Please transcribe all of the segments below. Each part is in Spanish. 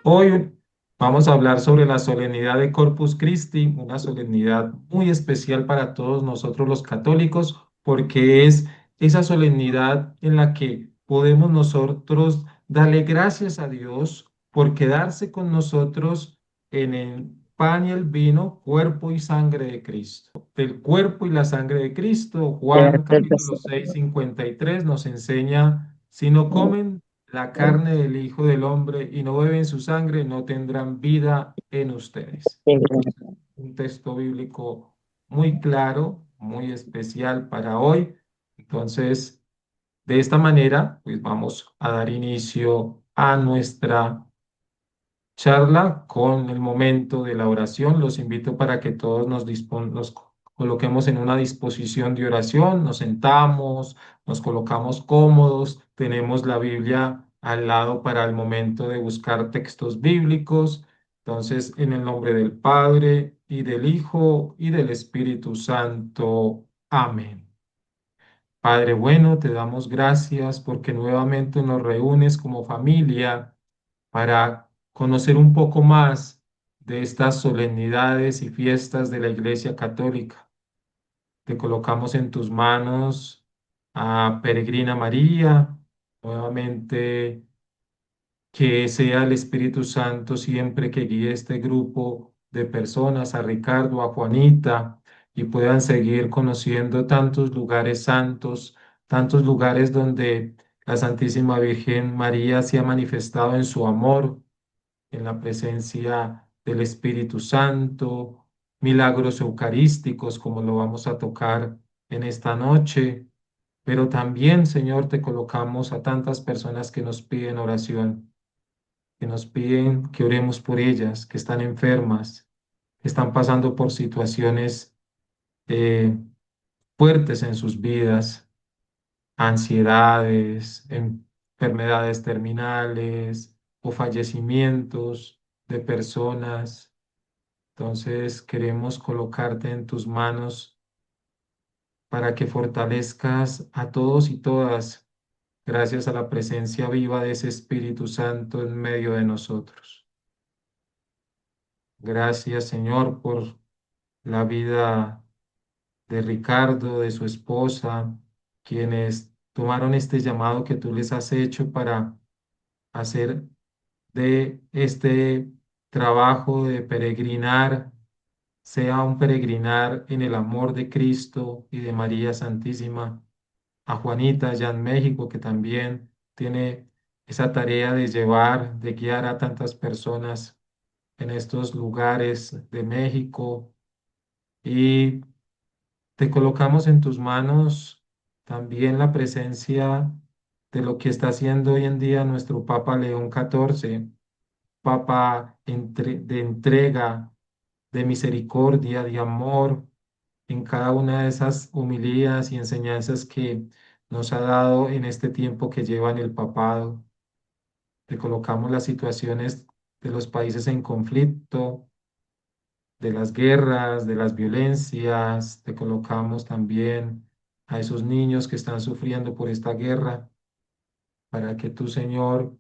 Hoy vamos a hablar sobre la solemnidad de Corpus Christi, una solemnidad muy especial para todos nosotros los católicos, porque es esa solemnidad en la que podemos nosotros darle gracias a Dios por quedarse con nosotros en el pan y el vino, cuerpo y sangre de Cristo. El cuerpo y la sangre de Cristo, Juan Cierto, capítulo 6 53 nos enseña, si no comen la carne del Hijo del Hombre y no beben su sangre, no tendrán vida en ustedes. Entonces, un texto bíblico muy claro, muy especial para hoy. Entonces, de esta manera, pues vamos a dar inicio a nuestra charla con el momento de la oración. Los invito para que todos nos coloquemos en una disposición de oración, nos sentamos, nos colocamos cómodos, tenemos la Biblia al lado para el momento de buscar textos bíblicos. Entonces, en el nombre del Padre y del Hijo y del Espíritu Santo. Amén. Padre bueno, te damos gracias porque nuevamente nos reúnes como familia para conocer un poco más de estas solemnidades y fiestas de la Iglesia Católica. Te colocamos en tus manos a Peregrina María, nuevamente que sea el Espíritu Santo siempre que guíe este grupo de personas, a Ricardo, a Juanita, y puedan seguir conociendo tantos lugares santos, tantos lugares donde la Santísima Virgen María se ha manifestado en su amor, en la presencia del Espíritu Santo, milagros eucarísticos como lo vamos a tocar en esta noche, pero también, Señor, te colocamos a tantas personas que nos piden oración, que nos piden que oremos por ellas, que están enfermas, que están pasando por situaciones eh, fuertes en sus vidas, ansiedades, enfermedades terminales o fallecimientos de personas. Entonces queremos colocarte en tus manos para que fortalezcas a todos y todas gracias a la presencia viva de ese Espíritu Santo en medio de nosotros. Gracias, Señor, por la vida de Ricardo, de su esposa, quienes tomaron este llamado que tú les has hecho para hacer de este trabajo de peregrinar sea un peregrinar en el amor de Cristo y de María Santísima. A Juanita allá en México, que también tiene esa tarea de llevar, de guiar a tantas personas en estos lugares de México. Y te colocamos en tus manos también la presencia de lo que está haciendo hoy en día nuestro Papa León XIV, Papa de entrega, de misericordia, de amor en cada una de esas homilías y enseñanzas que nos ha dado en este tiempo que lleva en el papado. Te colocamos las situaciones de los países en conflicto, de las guerras, de las violencias. Te colocamos también a esos niños que están sufriendo por esta guerra, para que tu Señor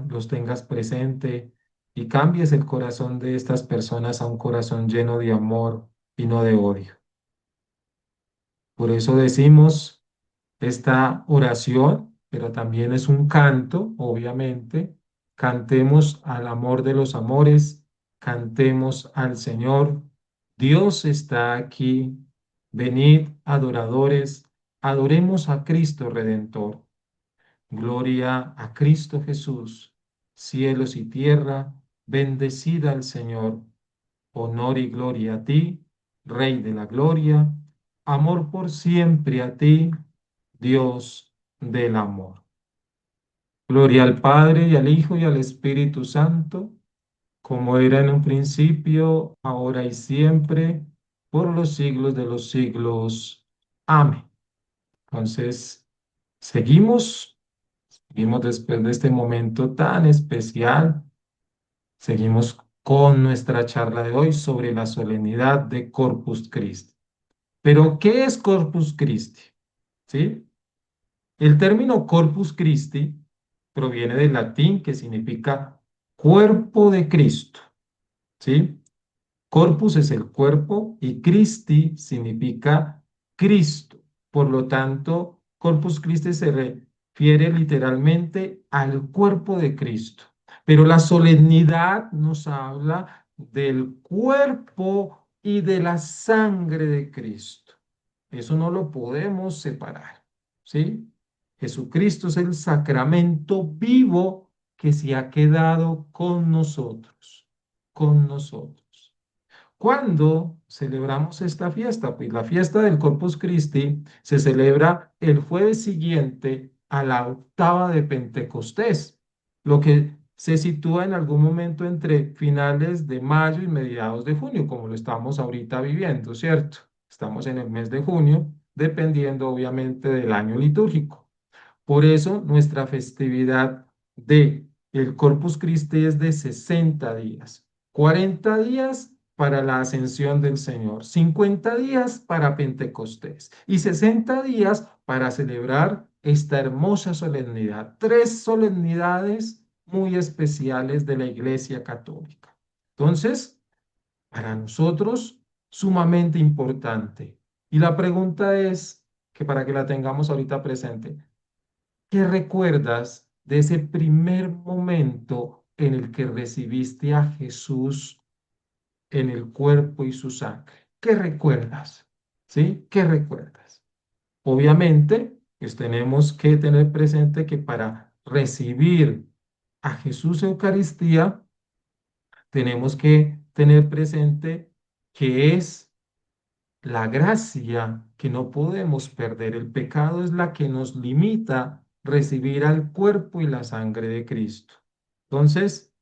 los tengas presente y cambies el corazón de estas personas a un corazón lleno de amor y no de odio. Por eso decimos esta oración, pero también es un canto, obviamente. Cantemos al amor de los amores, cantemos al Señor. Dios está aquí. Venid, adoradores, adoremos a Cristo Redentor. Gloria a Cristo Jesús. Cielos y tierra, bendecida al Señor. Honor y gloria a ti, Rey de la gloria. Amor por siempre a ti, Dios del amor. Gloria al Padre y al Hijo y al Espíritu Santo, como era en un principio, ahora y siempre, por los siglos de los siglos. Amén. Entonces, seguimos, seguimos después de este momento tan especial, seguimos con nuestra charla de hoy sobre la solemnidad de Corpus Christi. Pero, ¿qué es Corpus Christi? ¿Sí? El término Corpus Christi proviene del latín que significa cuerpo de Cristo, ¿sí? Corpus es el cuerpo y Christi significa Cristo. Por lo tanto, Corpus Christi se refiere literalmente al cuerpo de Cristo. Pero la solemnidad nos habla del cuerpo y de la sangre de Cristo. Eso no lo podemos separar, ¿sí? Jesucristo es el sacramento vivo que se ha quedado con nosotros, con nosotros. ¿Cuándo celebramos esta fiesta? Pues la fiesta del Corpus Christi se celebra el jueves siguiente a la octava de Pentecostés, lo que se sitúa en algún momento entre finales de mayo y mediados de junio, como lo estamos ahorita viviendo, ¿cierto? Estamos en el mes de junio, dependiendo obviamente del año litúrgico. Por eso nuestra festividad de el Corpus Christi es de 60 días. 40 días para la ascensión del Señor, 50 días para Pentecostés y 60 días para celebrar esta hermosa solemnidad. Tres solemnidades muy especiales de la Iglesia Católica. Entonces, para nosotros, sumamente importante. Y la pregunta es, que para que la tengamos ahorita presente, ¿qué recuerdas de ese primer momento en el que recibiste a Jesús en el cuerpo y su sangre? ¿Qué recuerdas? ¿Sí? ¿Qué recuerdas? Obviamente, pues tenemos que tener presente que para recibir a Jesús Eucaristía, tenemos que tener presente que es la gracia que no podemos perder. El pecado es la que nos limita recibir al cuerpo y la sangre de Cristo. Entonces,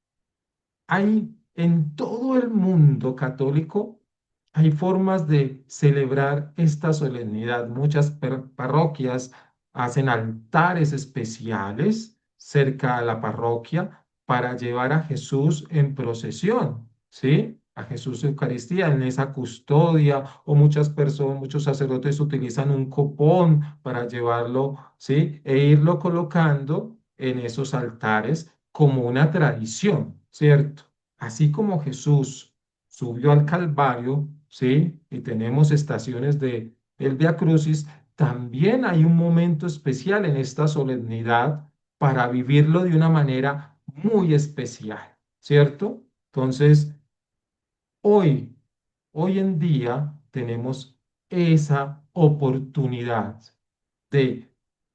hay en todo el mundo católico, hay formas de celebrar esta solemnidad. Muchas parroquias hacen altares especiales cerca a la parroquia para llevar a Jesús en procesión, ¿sí? A Jesús Eucaristía en esa custodia, o muchas personas, muchos sacerdotes utilizan un copón para llevarlo, ¿sí? E irlo colocando en esos altares como una tradición, ¿cierto? Así como Jesús subió al Calvario, ¿sí? Y tenemos estaciones de el Via Crucis, también hay un momento especial en esta solemnidad para vivirlo de una manera muy especial, ¿cierto? Entonces, hoy, hoy en día tenemos esa oportunidad de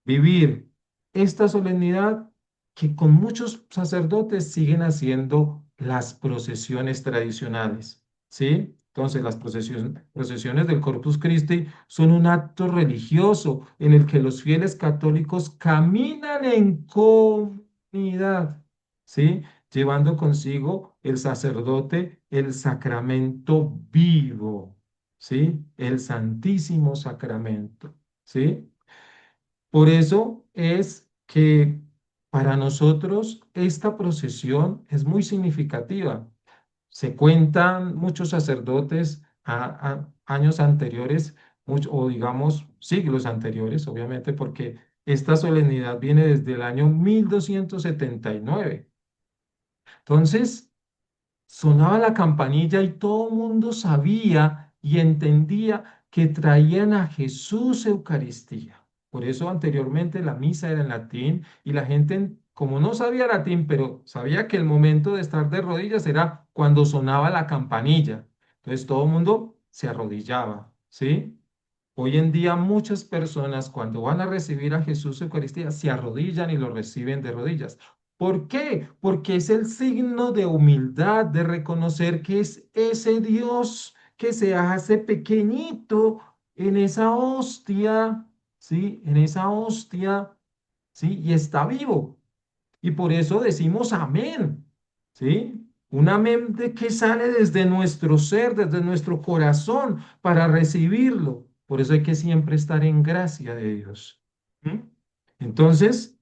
vivir esta solemnidad que con muchos sacerdotes siguen haciendo las procesiones tradicionales, ¿sí? Entonces, las procesiones del Corpus Christi son un acto religioso en el que los fieles católicos caminan en comunidad, ¿sí? Llevando consigo el sacerdote el sacramento vivo, ¿sí? El Santísimo Sacramento, ¿sí? Por eso es que para nosotros esta procesión es muy significativa. Se cuentan muchos sacerdotes años anteriores, o digamos siglos anteriores, obviamente, porque esta solemnidad viene desde el año 1279. Entonces, sonaba la campanilla y todo el mundo sabía y entendía que traían a Jesús Eucaristía. Por eso anteriormente la misa era en latín y la gente, como no sabía latín, pero sabía que el momento de estar de rodillas era cuando sonaba la campanilla. Entonces todo el mundo se arrodillaba, ¿sí? Hoy en día muchas personas cuando van a recibir a Jesús Eucaristía se arrodillan y lo reciben de rodillas. ¿Por qué? Porque es el signo de humildad, de reconocer que es ese Dios que se hace pequeñito en esa hostia, ¿sí? En esa hostia, ¿sí? Y está vivo. Y por eso decimos amén, ¿sí? Un amén de que sale desde nuestro ser, desde nuestro corazón, para recibirlo. Por eso hay que siempre estar en gracia de Dios. ¿Mm? Entonces,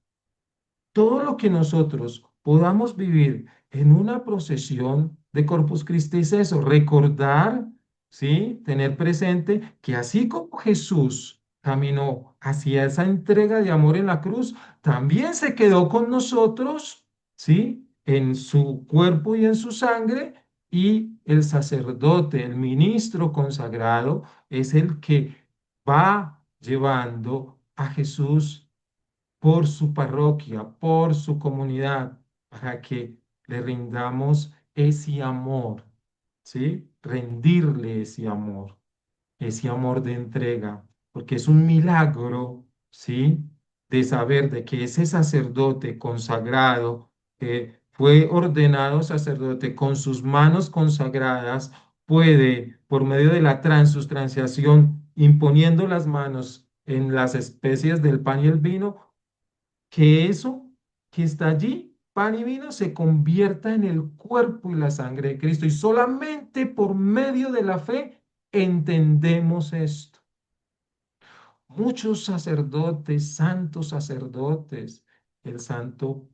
todo lo que nosotros podamos vivir en una procesión de Corpus Christi es eso, recordar, ¿sí? Tener presente que así como Jesús caminó hacia esa entrega de amor en la cruz, también se quedó con nosotros, ¿sí? En su cuerpo y en su sangre, y el sacerdote, el ministro consagrado, es el que va llevando a Jesús por su parroquia, por su comunidad, para que le rindamos ese amor, ¿sí? Rendirle ese amor de entrega, porque es un milagro, ¿sí? De saber de que ese sacerdote consagrado, que fue ordenado sacerdote con sus manos consagradas, puede, por medio de la transustanciación, imponiendo las manos en las especies del pan y el vino, que eso que está allí, pan y vino, se convierta en el cuerpo y la sangre de Cristo. Y solamente por medio de la fe entendemos esto. Muchos sacerdotes, santos sacerdotes, el santo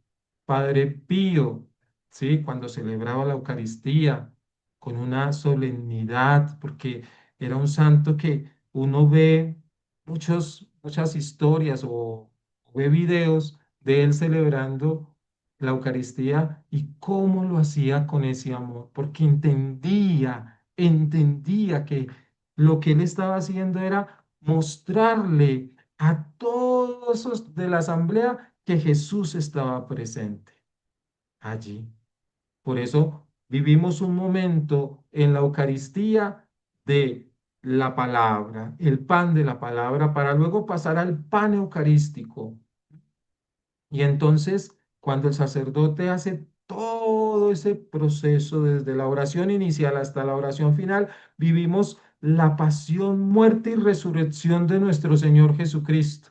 Padre Pío, ¿sí? Cuando celebraba la Eucaristía con una solemnidad, porque era un santo que uno ve muchas historias o ve videos de él celebrando la Eucaristía y cómo lo hacía con ese amor, porque entendía que lo que él estaba haciendo era mostrarle a todos los de la asamblea que Jesús estaba presente allí. Por eso vivimos un momento en la Eucaristía de la palabra, el pan de la palabra, para luego pasar al pan eucarístico. Y entonces, cuando el sacerdote hace todo ese proceso desde la oración inicial hasta la oración final, vivimos la pasión, muerte y resurrección de nuestro Señor Jesucristo.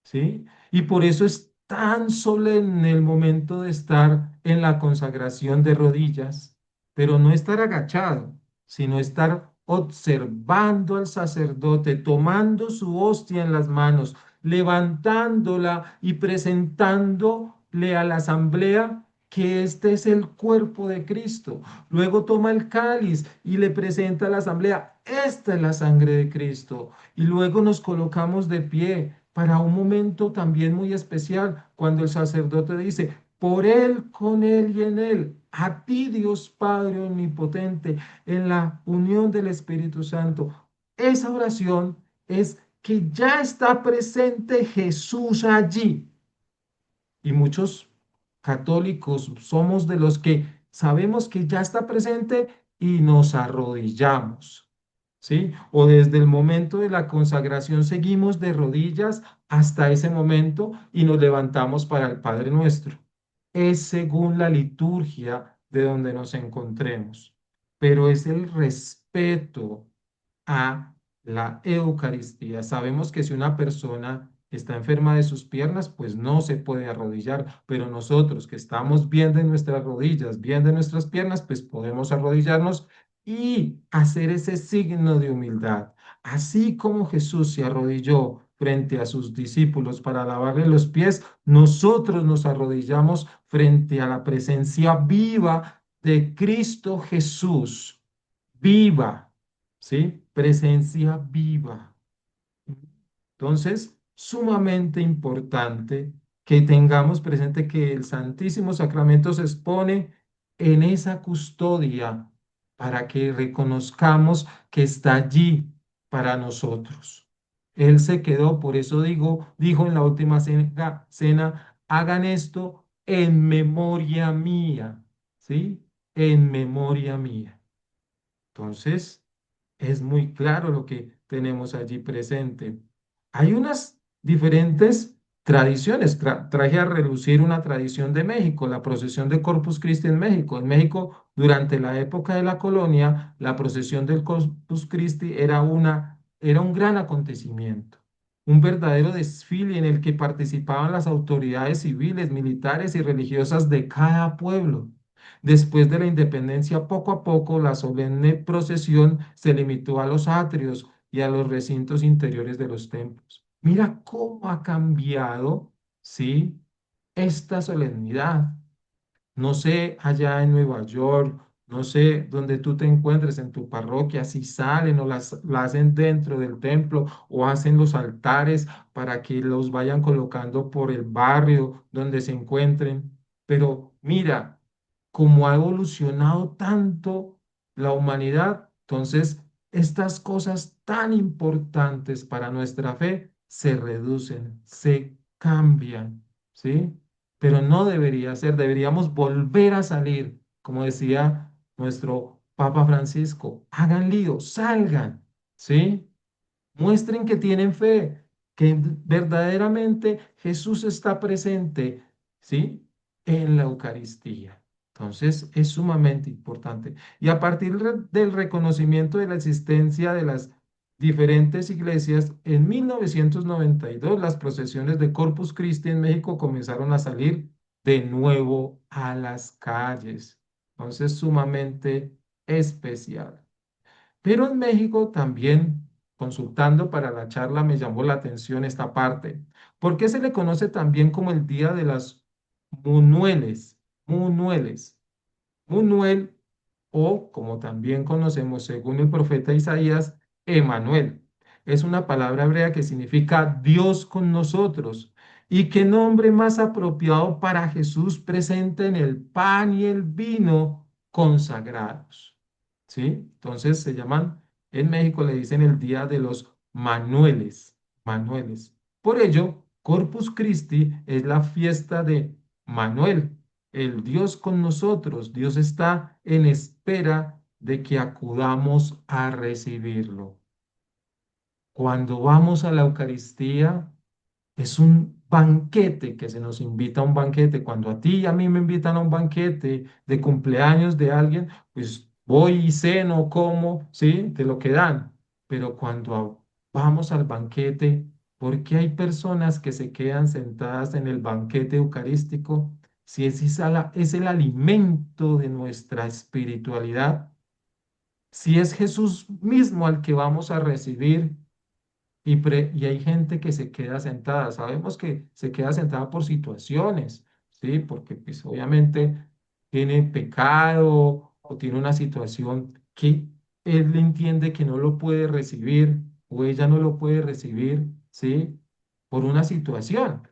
¿Sí? Y por eso es tan solemne el momento de estar en la consagración de rodillas, pero no estar agachado, sino estar observando al sacerdote, tomando su hostia en las manos, levantándola y presentándole a la asamblea que este es el cuerpo de Cristo. Luego toma el cáliz y le presenta a la asamblea, esta es la sangre de Cristo. Y luego nos colocamos de pie para un momento también muy especial, cuando el sacerdote dice, por Él, con Él y en Él, a ti Dios Padre Omnipotente, en la unión del Espíritu Santo. Esa oración es que ya está presente Jesús allí. Y muchos católicos somos de los que sabemos que ya está presente y nos arrodillamos. ¿Sí? O desde el momento de la consagración seguimos de rodillas hasta ese momento y nos levantamos para el Padre Nuestro. Es según la liturgia de donde nos encontremos, pero es el respeto a la Eucaristía. Sabemos que si una persona está enferma de sus piernas, pues no se puede arrodillar, pero nosotros que estamos bien de nuestras rodillas, bien de nuestras piernas, pues podemos arrodillarnos y hacer ese signo de humildad. Así como Jesús se arrodilló frente a sus discípulos para lavarle los pies, nosotros nos arrodillamos frente a la presencia viva de Cristo Jesús, viva, ¿sí? Presencia viva. Entonces, sumamente importante que tengamos presente que el Santísimo Sacramento se expone en esa custodia para que reconozcamos que está allí para nosotros. Él se quedó, por eso dijo en la última cena, hagan esto en memoria mía, ¿sí? En memoria mía. Entonces, es muy claro lo que tenemos allí presente. Hay unas diferentes tradiciones. Traje a relucir una tradición de México, la procesión de Corpus Christi en México. En México, durante la época de la colonia, la procesión del Corpus Christi era un gran acontecimiento, un verdadero desfile en el que participaban las autoridades civiles, militares y religiosas de cada pueblo. Después de la independencia, poco a poco, la solemne procesión se limitó a los atrios y a los recintos interiores de los templos. Mira cómo ha cambiado, ¿sí? Esta solemnidad. No sé, allá en Nueva York No sé dónde tú te encuentres en tu parroquia, si salen o la hacen dentro del templo o hacen los altares para que los vayan colocando por el barrio donde se encuentren. Pero mira, como ha evolucionado tanto la humanidad, entonces estas cosas tan importantes para nuestra fe se reducen, se cambian, ¿sí? Pero no debería ser, deberíamos volver a salir, como decía nuestro Papa Francisco, hagan lío, salgan, ¿sí? Muestren que tienen fe, que verdaderamente Jesús está presente, ¿sí? En la Eucaristía. Entonces, es sumamente importante. Y a partir del reconocimiento de la existencia de las diferentes iglesias, en 1992 las procesiones de Corpus Christi en México comenzaron a salir de nuevo a las calles. Entonces, sumamente especial. Pero en México también, consultando para la charla, me llamó la atención esta parte. ¿Por qué se le conoce también como el Día de las Munueles? Munueles. Munuel, o como también conocemos según el profeta Isaías, Emanuel. Es una palabra hebrea que significa Dios con nosotros. ¿Y qué nombre más apropiado para Jesús presente en el pan y el vino consagrados? ¿Sí? Entonces se llaman, en México le dicen el Día de los Manueles, Manueles. Por ello, Corpus Christi es la fiesta de Manuel, el Dios con nosotros. Dios está en espera de que acudamos a recibirlo. Cuando vamos a la Eucaristía, es un banquete que se nos invita a un banquete. Cuando a ti y a mí me invitan a un banquete de cumpleaños de alguien, pues voy y ceno, como, ¿sí? De lo que dan. Pero vamos al banquete, ¿por qué hay personas que se quedan sentadas en el banquete eucarístico? Si es el alimento de nuestra espiritualidad, si es Jesús mismo al que vamos a recibir y hay gente que se queda sentada. Sabemos que se queda sentada por situaciones, ¿sí? Porque pues obviamente tiene pecado o tiene una situación que él entiende que no lo puede recibir o ella no lo puede recibir, ¿sí? Por una situación.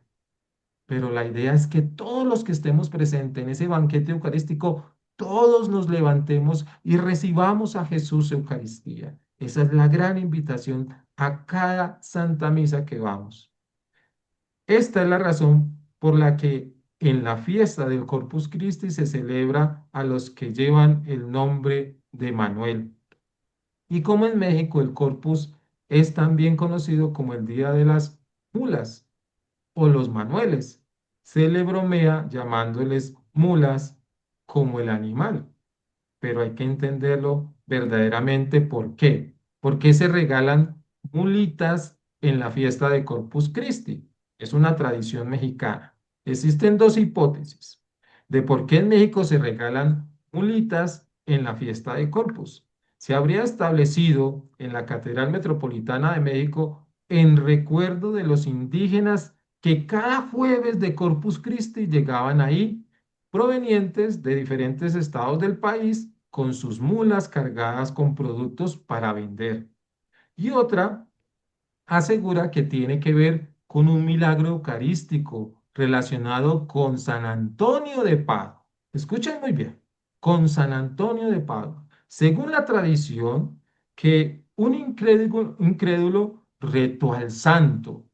Pero la idea es que todos los que estemos presentes en ese banquete eucarístico, todos nos levantemos y recibamos a Jesús Eucaristía. Esa es la gran invitación a cada Santa Misa que vamos. Esta es la razón por la que en la fiesta del Corpus Christi se celebra a los que llevan el nombre de Manuel. Y como en México el Corpus es también conocido como el Día de las Mulas o los manueles. Se le bromea llamándoles mulas como el animal, pero hay que entenderlo verdaderamente por qué. ¿Por qué se regalan mulitas en la fiesta de Corpus Christi? Es una tradición mexicana. Existen dos hipótesis de por qué en México se regalan mulitas en la fiesta de Corpus. Se habría establecido en la Catedral Metropolitana de México en recuerdo de los indígenas que cada jueves de Corpus Christi llegaban ahí provenientes de diferentes estados del país con sus mulas cargadas con productos para vender. Y otra asegura que tiene que ver con un milagro eucarístico relacionado con San Antonio de Padua. Escuchen muy bien, con San Antonio de Padua. Según la tradición, que un incrédulo retó al santo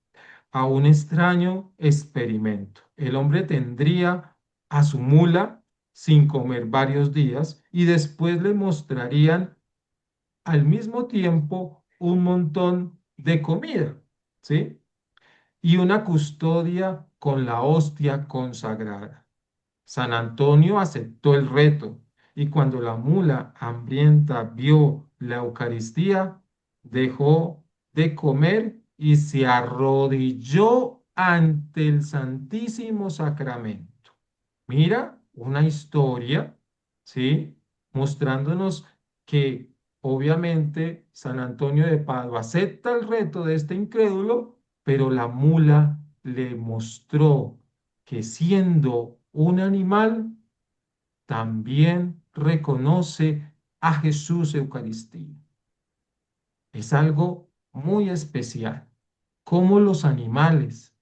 a un extraño experimento. El hombre tendría a su mula sin comer varios días y después le mostrarían al mismo tiempo un montón de comida, ¿sí? Y una custodia con la hostia consagrada. San Antonio aceptó el reto y cuando la mula hambrienta vio la Eucaristía, dejó de comer y se arrodilló ante el Santísimo Sacramento. Mira, una historia, ¿sí? Mostrándonos que obviamente San Antonio de Padua acepta el reto de este incrédulo, pero la mula le mostró que siendo un animal, también reconoce a Jesús Eucaristía. Es algo muy especial, como los animales,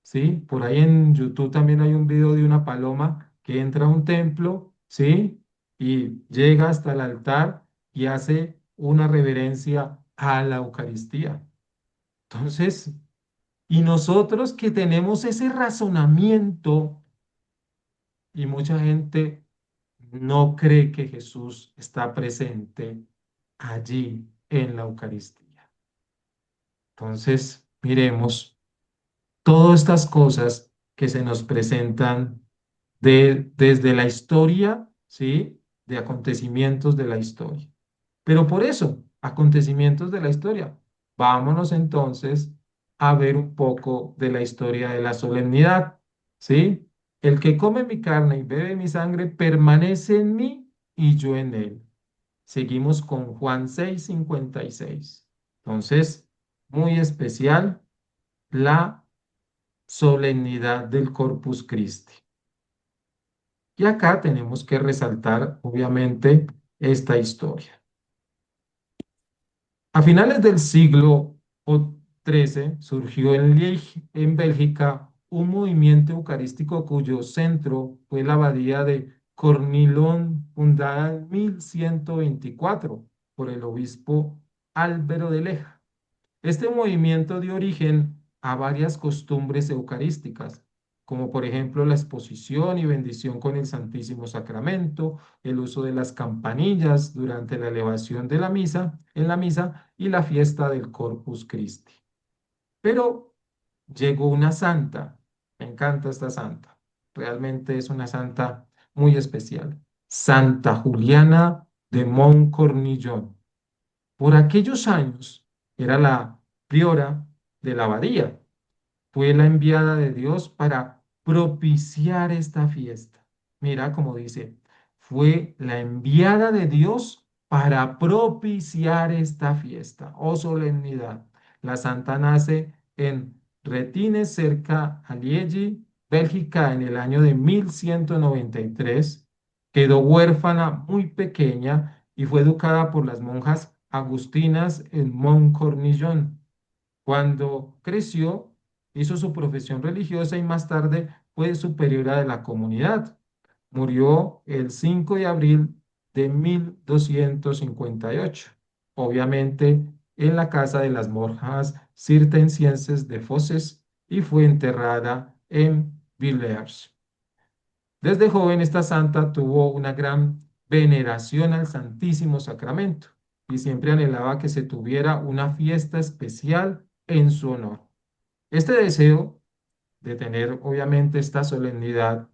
¿sí? Por ahí en YouTube también hay un video de una paloma que entra a un templo, ¿sí? Y llega hasta el altar y hace una reverencia a la Eucaristía. Entonces, y nosotros que tenemos ese razonamiento y mucha gente no cree que Jesús está presente allí en la Eucaristía. Entonces, miremos todas estas cosas que se nos presentan desde la historia, ¿sí? De acontecimientos de la historia. Pero por eso, acontecimientos de la historia. Vámonos entonces a ver un poco de la historia de la solemnidad, ¿sí? El que come mi carne y bebe mi sangre permanece en mí y yo en él. Seguimos con Juan 6:56. Entonces, muy especial la solemnidad del Corpus Christi. Y acá tenemos que resaltar, obviamente, esta historia. A finales del siglo XIII surgió en Liege, en Bélgica, un movimiento eucarístico cuyo centro fue la abadía de Cornilón, fundada en 1124 por el obispo Álvaro de Leja. Este movimiento dio origen a varias costumbres eucarísticas, como por ejemplo la exposición y bendición con el Santísimo Sacramento, el uso de las campanillas durante la elevación de la misa, en la misa y la fiesta del Corpus Christi. Pero llegó una santa, me encanta esta santa, realmente es una santa muy especial, Santa Juliana de Montcornillon. Por aquellos años era la priora de la abadía. Fue la enviada de Dios para propiciar esta fiesta. Mira cómo dice, fue la enviada de Dios para propiciar esta fiesta, oh solemnidad. La santa nace en Retines, cerca a Liegi, Bélgica, en el año de 1193. Quedó huérfana muy pequeña y fue educada por las monjas agustinas en Montcornillon. Cuando creció, hizo su profesión religiosa y más tarde fue superiora de la comunidad. Murió el 5 de abril de 1258, obviamente en la casa de las monjas cistercienses de Fosses, y fue enterrada en Villers. Desde joven esta santa tuvo una gran veneración al Santísimo Sacramento y siempre anhelaba que se tuviera una fiesta especial en su honor. Este deseo de tener obviamente esta solemnidad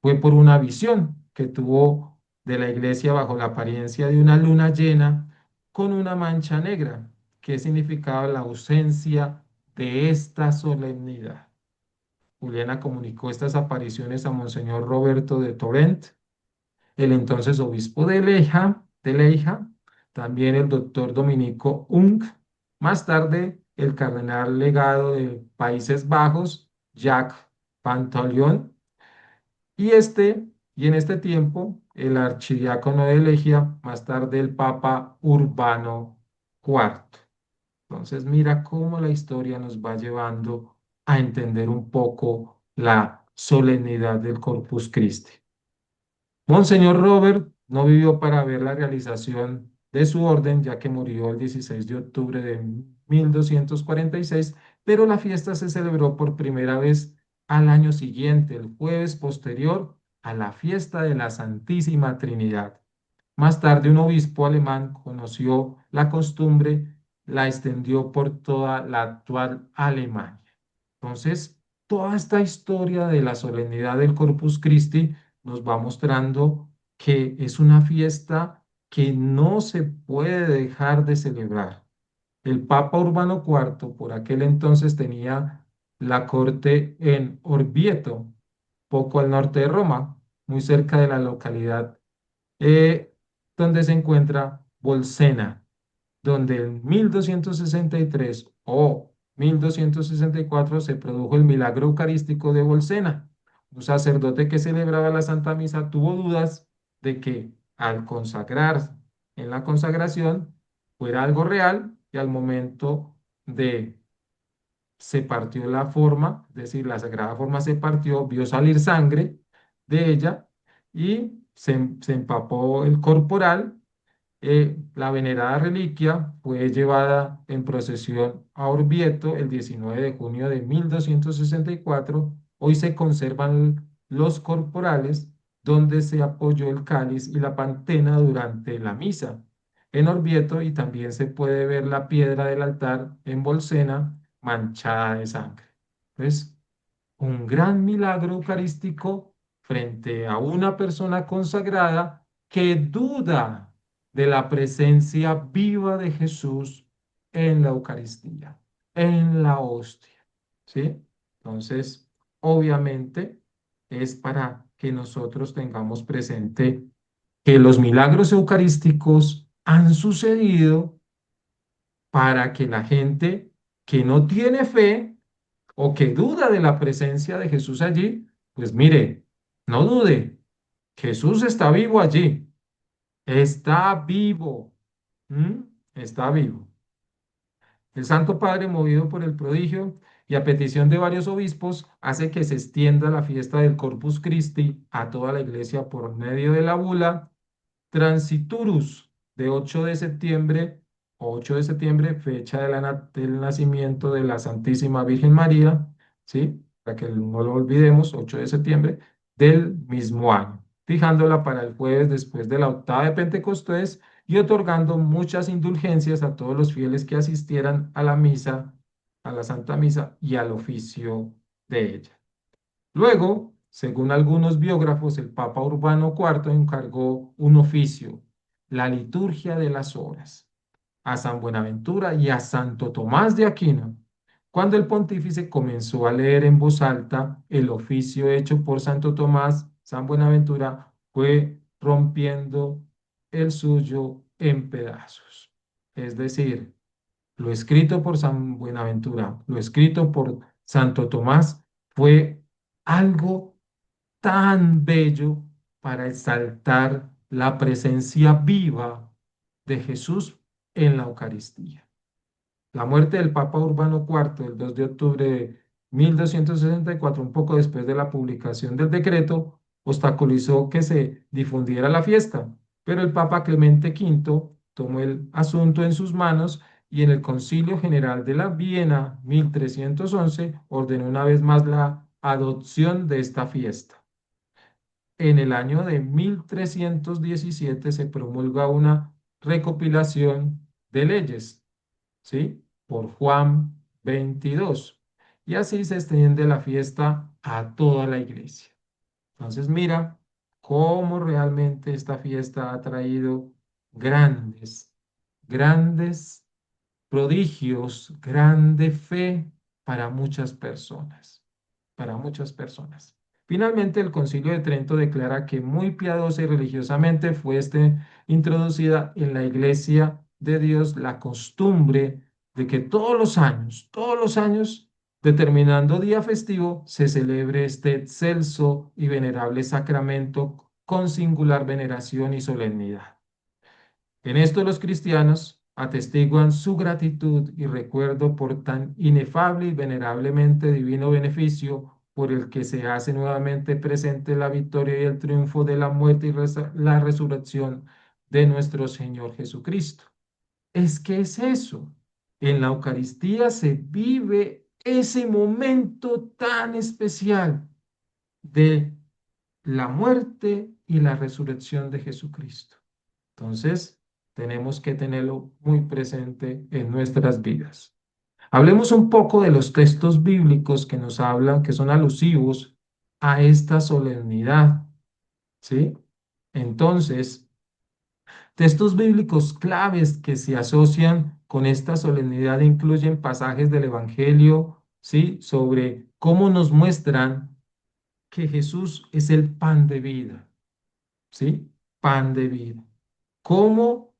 fue por una visión que tuvo de la iglesia bajo la apariencia de una luna llena con una mancha negra, que significaba la ausencia de esta solemnidad. Juliana comunicó estas apariciones a Monseñor Roberto de Torrent, el entonces obispo de Leija, también el doctor Dominico Ung, más tarde el cardenal legado de Países Bajos, Jacques Pantaleón, y y en este tiempo, el archidiácono de Legia, más tarde el Papa Urbano IV. Entonces, mira cómo la historia nos va llevando a entender un poco la solemnidad del Corpus Christi. Monseñor Robert no vivió para ver la realización de su orden, ya que murió el 16 de octubre de 1246, pero la fiesta se celebró por primera vez al año siguiente, el jueves posterior a la fiesta de la Santísima Trinidad. Más tarde, un obispo alemán conoció la costumbre, la extendió por toda la actual Alemania. Entonces, toda esta historia de la solemnidad del Corpus Christi nos va mostrando que es una fiesta que no se puede dejar de celebrar. El Papa Urbano IV por aquel entonces tenía la corte en Orvieto, poco al norte de Roma, muy cerca de la localidad eh, donde se encuentra Bolsena, donde en 1263 o 1264 se produjo el milagro eucarístico de Bolsena. Un sacerdote que celebraba la Santa Misa tuvo dudas de que al consagrar en la consagración fuera algo real y al momento de se partió la forma, es decir, la sagrada forma se partió, vio salir sangre de ella y se empapó el corporal. La venerada reliquia fue llevada en procesión a Orvieto el 19 de junio de 1264. Hoy se conservan los corporales donde se apoyó el cáliz y la pantena durante la misa en Orvieto, y también se puede ver la piedra del altar en Bolsena manchada de sangre. Entonces, un gran milagro eucarístico frente a una persona consagrada que duda de la presencia viva de Jesús en la Eucaristía, en la hostia. ¿Sí? Entonces, obviamente, es para que nosotros tengamos presente que los milagros eucarísticos han sucedido para que la gente que no tiene fe o que duda de la presencia de Jesús allí, pues mire, no dude, Jesús está vivo allí, está vivo, ¿m? Está vivo. El Santo Padre, movido por el prodigio y a petición de varios obispos, hace que se extienda la fiesta del Corpus Christi a toda la iglesia por medio de la bula Transiturus de 8 de septiembre, 8 de septiembre, fecha de del nacimiento de la Santísima Virgen María, ¿sí? Para que no lo olvidemos, 8 de septiembre del mismo año, fijándola para el jueves después de la octava de Pentecostés y otorgando muchas indulgencias a todos los fieles que asistieran a la misa, a la Santa Misa y al oficio de ella. Luego, según algunos biógrafos, el Papa Urbano IV encargó un oficio, la liturgia de las horas, a San Buenaventura y a Santo Tomás de Aquino. Cuando el pontífice comenzó a leer en voz alta el oficio hecho por Santo Tomás, San Buenaventura fue rompiendo el suyo en pedazos. Es decir, lo escrito por San Buenaventura, lo escrito por Santo Tomás, fue algo tan bello para exaltar la presencia viva de Jesús en la Eucaristía. La muerte del Papa Urbano IV el 2 de octubre de 1264, un poco después de la publicación del decreto, obstaculizó que se difundiera la fiesta, pero el Papa Clemente V tomó el asunto en sus manos y en el Concilio General de la Viena 1311 ordenó una vez más la adopción de esta fiesta. En el año de 1317 se promulga una recopilación de leyes, ¿sí? Por Juan 22. Y así se extiende la fiesta a toda la iglesia. Entonces mira cómo realmente esta fiesta ha traído grandes, grandes prodigios, grande fe para muchas personas, para muchas personas. Finalmente, el Concilio de Trento declara que muy piadosa y religiosamente fue introducida en la Iglesia de Dios la costumbre de que todos los años, determinando día festivo, se celebre este excelso y venerable sacramento con singular veneración y solemnidad. En esto los cristianos atestiguan su gratitud y recuerdo por tan inefable y venerablemente divino beneficio por el que se hace nuevamente presente la victoria y el triunfo de la muerte y la resurrección de nuestro Señor Jesucristo. Es que es eso. En la Eucaristía se vive ese momento tan especial de la muerte y la resurrección de Jesucristo. Entonces, tenemos que tenerlo muy presente en nuestras vidas. Hablemos un poco de los textos bíblicos que nos hablan, que son alusivos a esta solemnidad, ¿sí? Entonces, textos bíblicos claves que se asocian con esta solemnidad incluyen pasajes del Evangelio, ¿sí? Sobre cómo nos muestran que Jesús es el pan de vida, ¿sí? Pan de vida. Como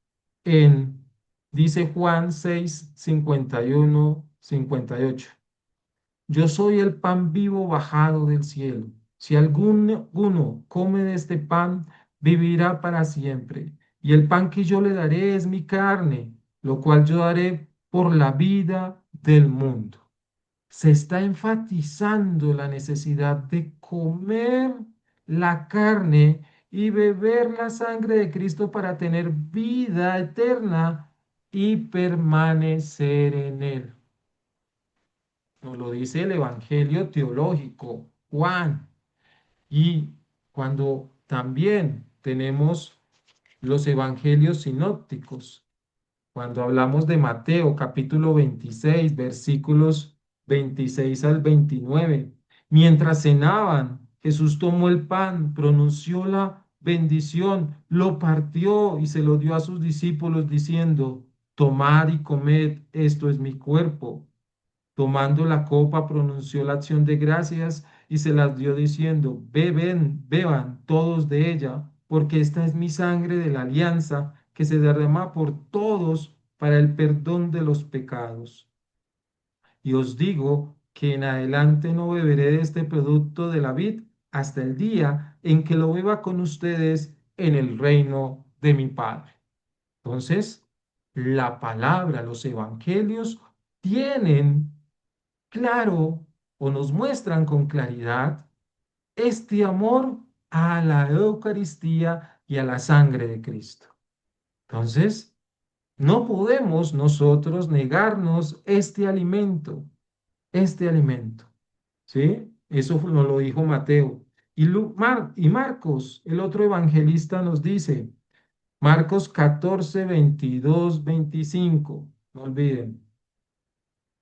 en, dice Juan 6, 51, 58. Yo soy el pan vivo bajado del cielo. Si alguno come de este pan, vivirá para siempre. Y el pan que yo le daré es mi carne, lo cual yo daré por la vida del mundo. Se está enfatizando la necesidad de comer la carne y beber la sangre de Cristo para tener vida eterna y permanecer en él. Nos lo dice el Evangelio teológico, Juan. Y cuando también tenemos los evangelios sinópticos, cuando hablamos de Mateo capítulo 26 versículos 26 al 29, mientras cenaban, Jesús tomó el pan, pronunció la bendición, lo partió y se lo dio a sus discípulos diciendo, tomad y comed, esto es mi cuerpo. Tomando la copa, pronunció la acción de gracias y se las dio diciendo, beben, beban todos de ella, porque esta es mi sangre de la alianza que se derrama por todos para el perdón de los pecados. Y os digo que en adelante no beberé de este producto de la vid hasta el día en que lo beba con ustedes en el reino de mi Padre. Entonces, la palabra, los evangelios tienen claro o nos muestran con claridad este amor a la Eucaristía y a la sangre de Cristo. Entonces, no podemos nosotros negarnos este alimento, ¿sí? Eso nos lo dijo Mateo. Y Marcos, el otro evangelista, nos dice, Marcos 14, 22, 25, no olviden,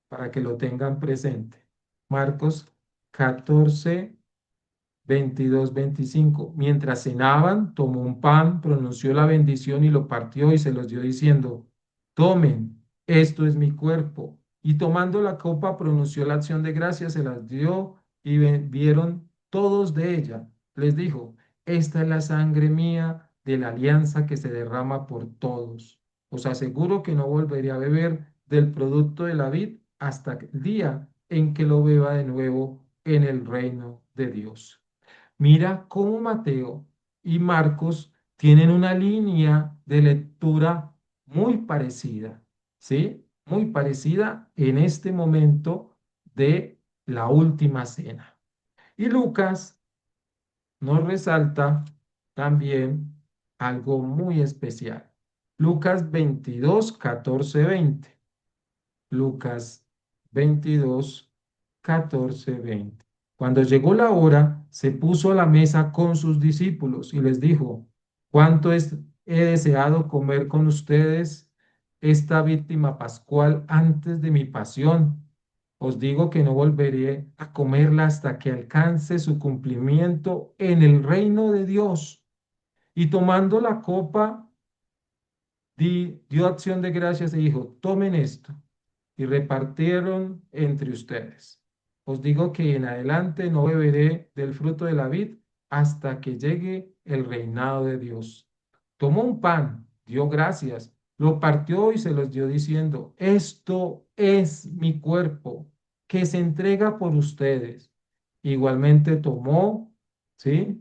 para que lo tengan presente. Marcos 14, 22, 25. Mientras cenaban, tomó un pan, pronunció la bendición y lo partió y se los dio diciendo, tomen, esto es mi cuerpo. Y tomando la copa, pronunció la acción de gracias, se las dio y vieron todos de ella. Les dijo, esta es la sangre mía de la alianza que se derrama por todos. Os aseguro que no volveré a beber del producto de la vid hasta el día en que lo beba de nuevo en el reino de Dios. Mira cómo Mateo y Marcos tienen una línea de lectura muy parecida, ¿sí? Muy parecida en este momento de la última cena. Y Lucas nos resalta también algo muy especial. Lucas 22, 14, 20. Lucas 22, 14, 20. Cuando llegó la hora, se puso a la mesa con sus discípulos y les dijo, he deseado comer con ustedes esta víctima pascual antes de mi pasión. Os digo que no volveré a comerla hasta que alcance su cumplimiento en el reino de Dios. Y tomando la copa, dio acción de gracias y dijo, tomen esto y repartieron entre ustedes. Os digo que en adelante no beberé del fruto de la vid hasta que llegue el reinado de Dios. Tomó un pan, dio gracias, lo partió y se los dio diciendo, esto es mi cuerpo que se entrega por ustedes. Igualmente tomó, ¿sí?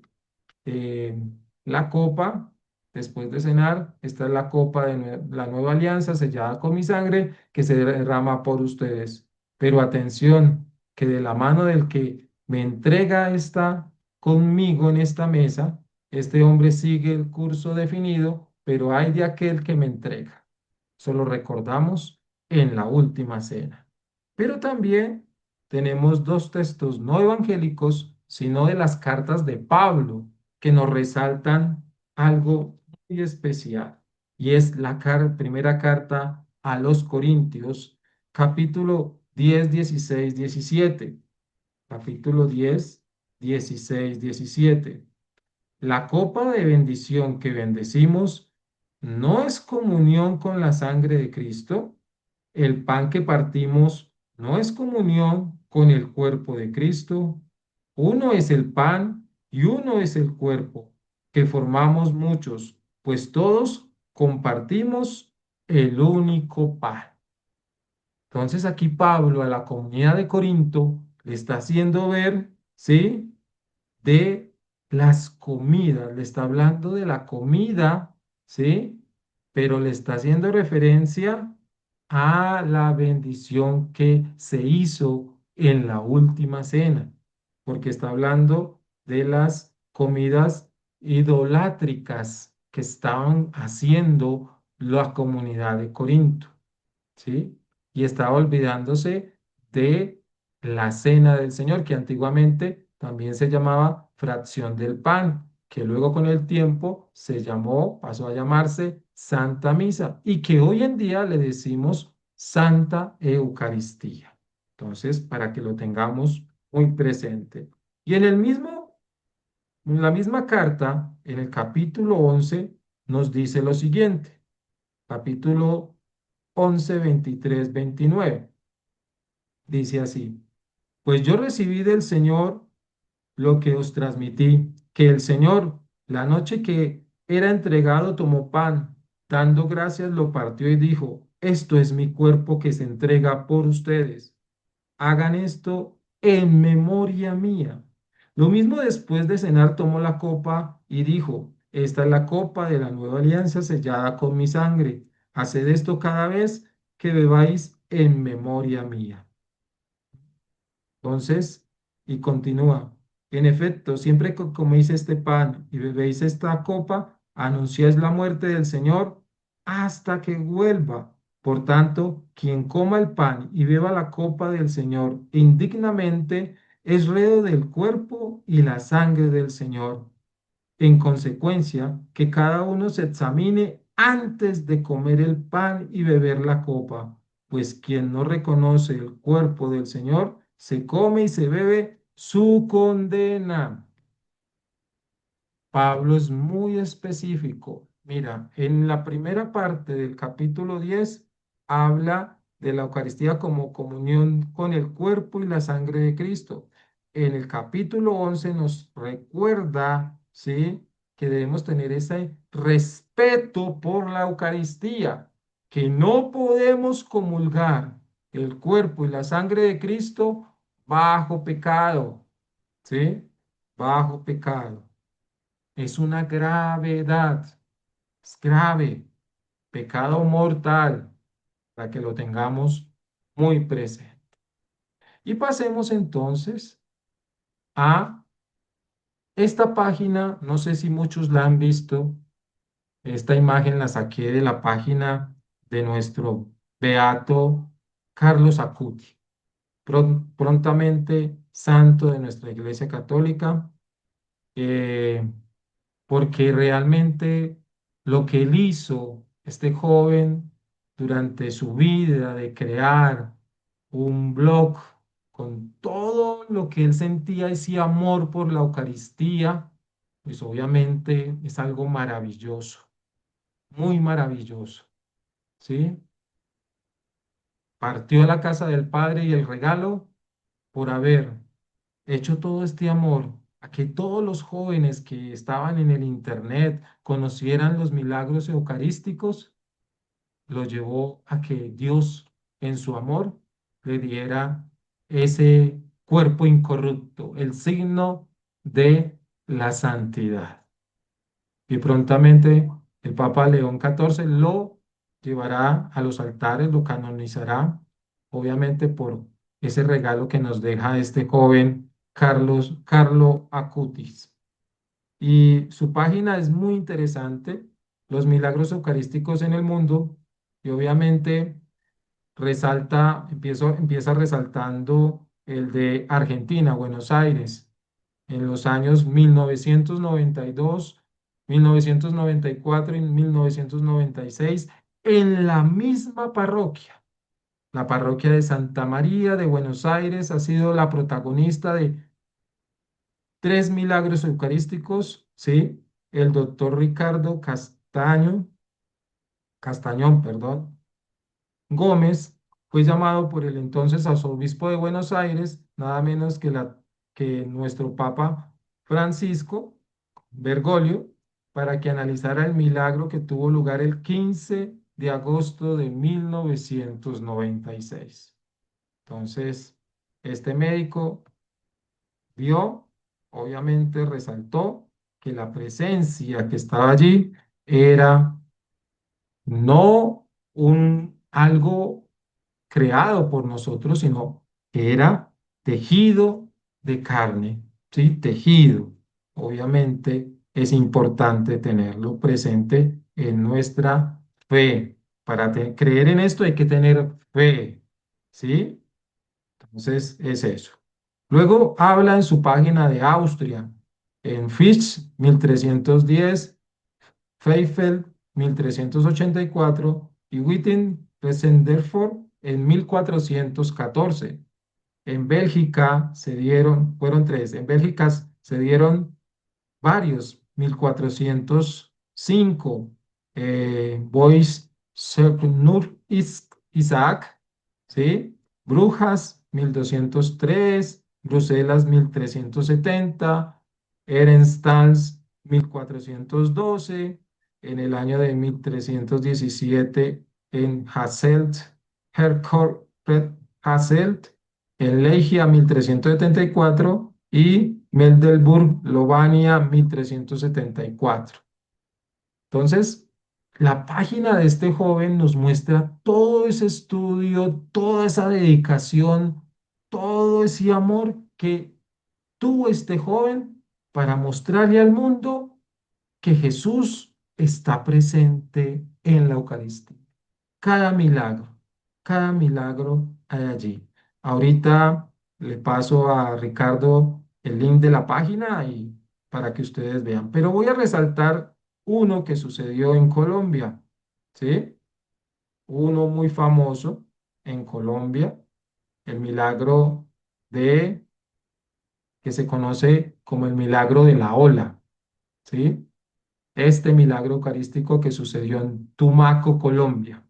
eh, la copa, después de cenar, esta es la copa de la nueva alianza sellada con mi sangre que se derrama por ustedes. Pero atención, que de la mano del que me entrega esta conmigo en esta mesa, este hombre sigue el curso definido, pero hay de aquel que me entrega. Solo recordamos en la última cena. Pero también tenemos dos textos no evangélicos, sino de las cartas de Pablo, que nos resaltan algo muy especial. Y es la primera carta a los Corintios, capítulo 10, 16, 17. Capítulo 10, 16, 17. La copa de bendición que bendecimos no es comunión con la sangre de Cristo. El pan que partimos no es comunión con el cuerpo de Cristo. Uno es el pan y uno es el cuerpo, que formamos muchos, pues todos compartimos el único pan. Entonces aquí Pablo a la comunidad de Corinto le está haciendo ver, ¿sí? De las comidas, le está hablando de la comida, ¿sí? Pero le está haciendo referencia a la bendición que se hizo en la última cena, porque está hablando de las comidas idolátricas que estaban haciendo la comunidad de Corinto. ¿Sí? Y estaba olvidándose de la cena del Señor, que antiguamente también se llamaba fracción del pan, que luego con el tiempo se llamó, pasó a llamarse Santa Misa, y que hoy en día le decimos Santa Eucaristía. Entonces, para que lo tengamos muy presente. Y en la misma carta, en el capítulo 11, nos dice lo siguiente, capítulo 11 23 29. Dice así, pues yo recibí del Señor lo que os transmití, que el Señor, la noche que era entregado, tomó pan, dando gracias, lo partió y dijo, esto es mi cuerpo que se entrega por ustedes. Hagan esto en memoria mía. Lo mismo después de cenar tomó la copa y dijo, esta es la copa de la nueva alianza sellada con mi sangre. Haced esto cada vez que bebáis en memoria mía. Entonces, y continúa, en efecto, siempre que coméis este pan y bebéis esta copa, anunciáis la muerte del Señor hasta que vuelva. Por tanto, quien coma el pan y beba la copa del Señor indignamente, es reo del cuerpo y la sangre del Señor. En consecuencia, que cada uno se examine antes de comer el pan y beber la copa, pues quien no reconoce el cuerpo del Señor, se come y se bebe su condena. Pablo es muy específico. Mira, en la primera parte del capítulo 10 habla de la Eucaristía como comunión con el cuerpo y la sangre de Cristo. En el capítulo 11 nos recuerda, ¿sí?, que debemos tener ese respeto por la Eucaristía, que no podemos comulgar el cuerpo y la sangre de Cristo bajo pecado, ¿sí? Bajo pecado. Es una gravedad, es grave, pecado mortal, para que lo tengamos muy presente. Y pasemos entonces a esta página, no sé si muchos la han visto, esta imagen la saqué de la página de nuestro beato Carlos Acuti, prontamente santo de nuestra Iglesia Católica. eh, Porque realmente lo que él hizo, este joven, durante su vida de crear un blog con todo lo que él sentía, ese amor por la Eucaristía, pues obviamente es algo maravilloso, muy maravilloso, ¿sí? Partió a la casa del Padre y el regalo por haber hecho todo este amor, a que todos los jóvenes que estaban en el internet conocieran los milagros eucarísticos, lo llevó a que Dios en su amor le diera ese cuerpo incorrupto, el signo de la santidad. Y prontamente el Papa León XIV lo llevará a los altares, lo canonizará, obviamente por ese regalo que nos deja este joven Carlo Acutis. Y su página es muy interesante, los milagros eucarísticos en el mundo, y obviamente empieza resaltando el de Argentina, Buenos Aires en los años 1992, 1994 y 1996 en la misma parroquia. La parroquia de Santa María de Buenos Aires ha sido la protagonista de tres milagros eucarísticos, ¿sí? El doctor Ricardo Castañón, perdón, Gómez fue llamado por el entonces arzobispo de Buenos Aires, nada menos que nuestro Papa Francisco Bergoglio, para que analizara el milagro que tuvo lugar el 15 de agosto de 1996. Entonces, este médico vio obviamente resaltó que la presencia que estaba allí era no algo creado por nosotros, sino que era tejido de carne, ¿sí? Tejido. Obviamente es importante tenerlo presente en nuestra fe. Para creer en esto hay que tener fe, ¿sí? Entonces es eso. Luego habla en su página de Austria, en Fisch 1310, Feifel 1384 y Witten-Westendorf en 1414. En Bélgica fueron tres, en Bélgica se dieron varios, 1405, Bois Nur Isaac, ¿sí? Brujas, 1203, Bruselas, 1370, Ehrenstals, 1412, en el año de 1317 en Hasselt, Herkhor Hasselt, en Legia 1374 y Middelburg, Lovania 1374. Entonces, la página de este joven nos muestra todo ese estudio, toda esa dedicación, todo ese amor que tuvo este joven para mostrarle al mundo que Jesús está presente en la Eucaristía. Cada milagro hay allí. Ahorita le paso a Ricardo el link de la página y para que ustedes vean. Pero voy a resaltar uno que sucedió en Colombia, ¿sí? Uno muy famoso en Colombia, el milagro de que se conoce como el milagro de la ola, ¿sí? Este milagro eucarístico que sucedió en Tumaco, Colombia.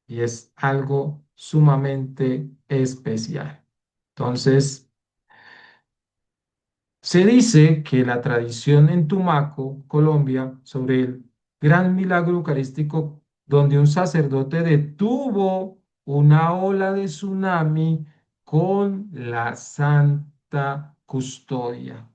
Y es algo sumamente especial. Entonces, se dice que la tradición en Tumaco, Colombia, sobre el gran milagro eucarístico donde un sacerdote detuvo una ola de tsunami con la santa custodia,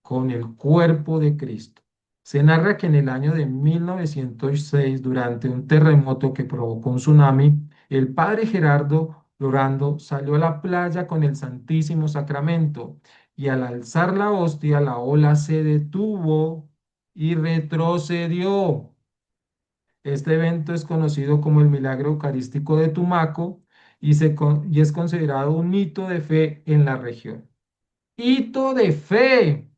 con el cuerpo de Cristo. Se narra que en el año de 1906, durante un terremoto que provocó un tsunami, el padre Gerardo Lorando salió a la playa con el Santísimo Sacramento y al alzar la hostia, la ola se detuvo y retrocedió. Este evento es conocido como el Milagro Eucarístico de Tumaco y es considerado un hito de fe en la región. Hito de fe.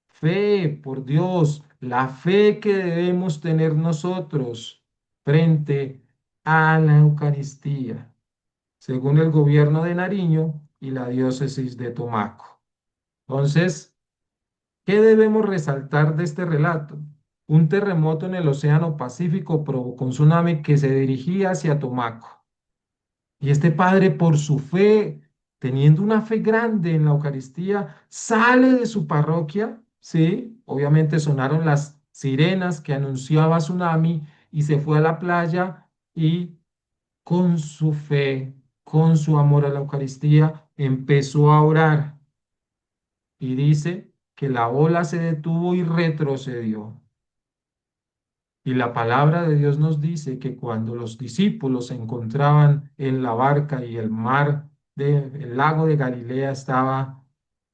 Fe, por Dios, la fe que debemos tener nosotros frente a la Eucaristía, según el gobierno de Nariño y la diócesis de Tumaco. Entonces, ¿qué debemos resaltar de este relato? Un terremoto en el Océano Pacífico provocó un tsunami que se dirigía hacia Tumaco. Y este padre, por su fe, teniendo una fe grande en la Eucaristía, sale de su parroquia, ¿sí? Obviamente sonaron las sirenas que anunciaba tsunami y se fue a la playa y con su fe, con su amor a la Eucaristía, empezó a orar y dice que la ola se detuvo y retrocedió. Y la palabra de Dios nos dice que cuando los discípulos se encontraban en la barca y el lago de Galilea estaba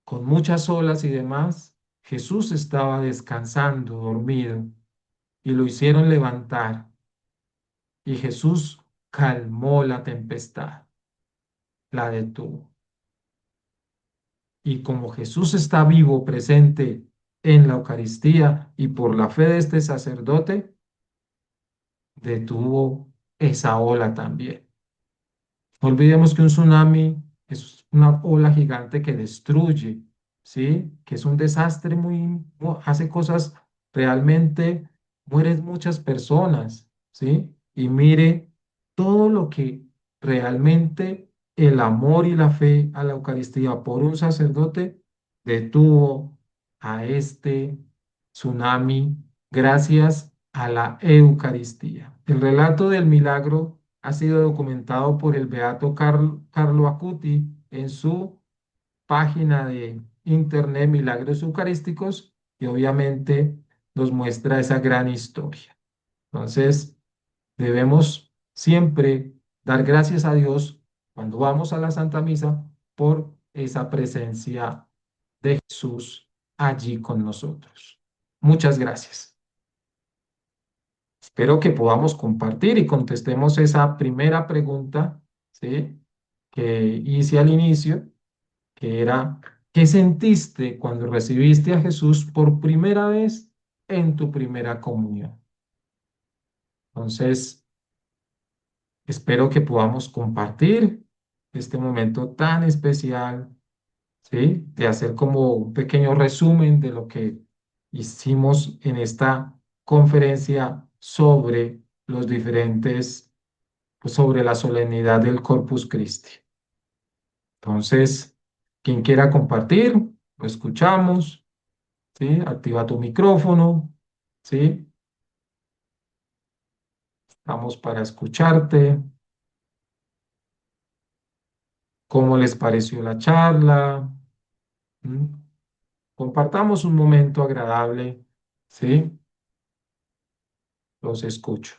con muchas olas y demás, Jesús estaba descansando, dormido, y lo hicieron levantar. Y Jesús calmó la tempestad, la detuvo. Y como Jesús está vivo, presente en la Eucaristía y por la fe de este sacerdote, detuvo esa ola también. No olvidemos que un tsunami es una ola gigante que destruye, ¿sí? Que es un desastre hace cosas realmente, mueren muchas personas, ¿sí? Y mire todo lo que realmente el amor y la fe a la Eucaristía por un sacerdote detuvo a este tsunami gracias a la Eucaristía. El relato del milagro ha sido documentado por el beato Carlo Acuti en su página de internet Milagros Eucarísticos y obviamente nos muestra esa gran historia. Entonces, debemos siempre dar gracias a Dios cuando vamos a la Santa Misa por esa presencia de Jesús allí con nosotros. Muchas gracias. Espero que podamos compartir y contestemos esa primera pregunta, ¿sí? Que hice al inicio, que era, ¿qué sentiste cuando recibiste a Jesús por primera vez en tu primera comunión? Entonces, espero que podamos compartir este momento tan especial, ¿sí? De hacer como un pequeño resumen de lo que hicimos en esta conferencia sobre los diferentes, pues sobre la solemnidad del Corpus Christi. Entonces, quien quiera compartir, lo escuchamos, ¿sí? Activa tu micrófono, ¿sí? Estamos para escucharte. ¿Cómo les pareció la charla? ¿Mm? Compartamos un momento agradable, ¿sí? Los escucho,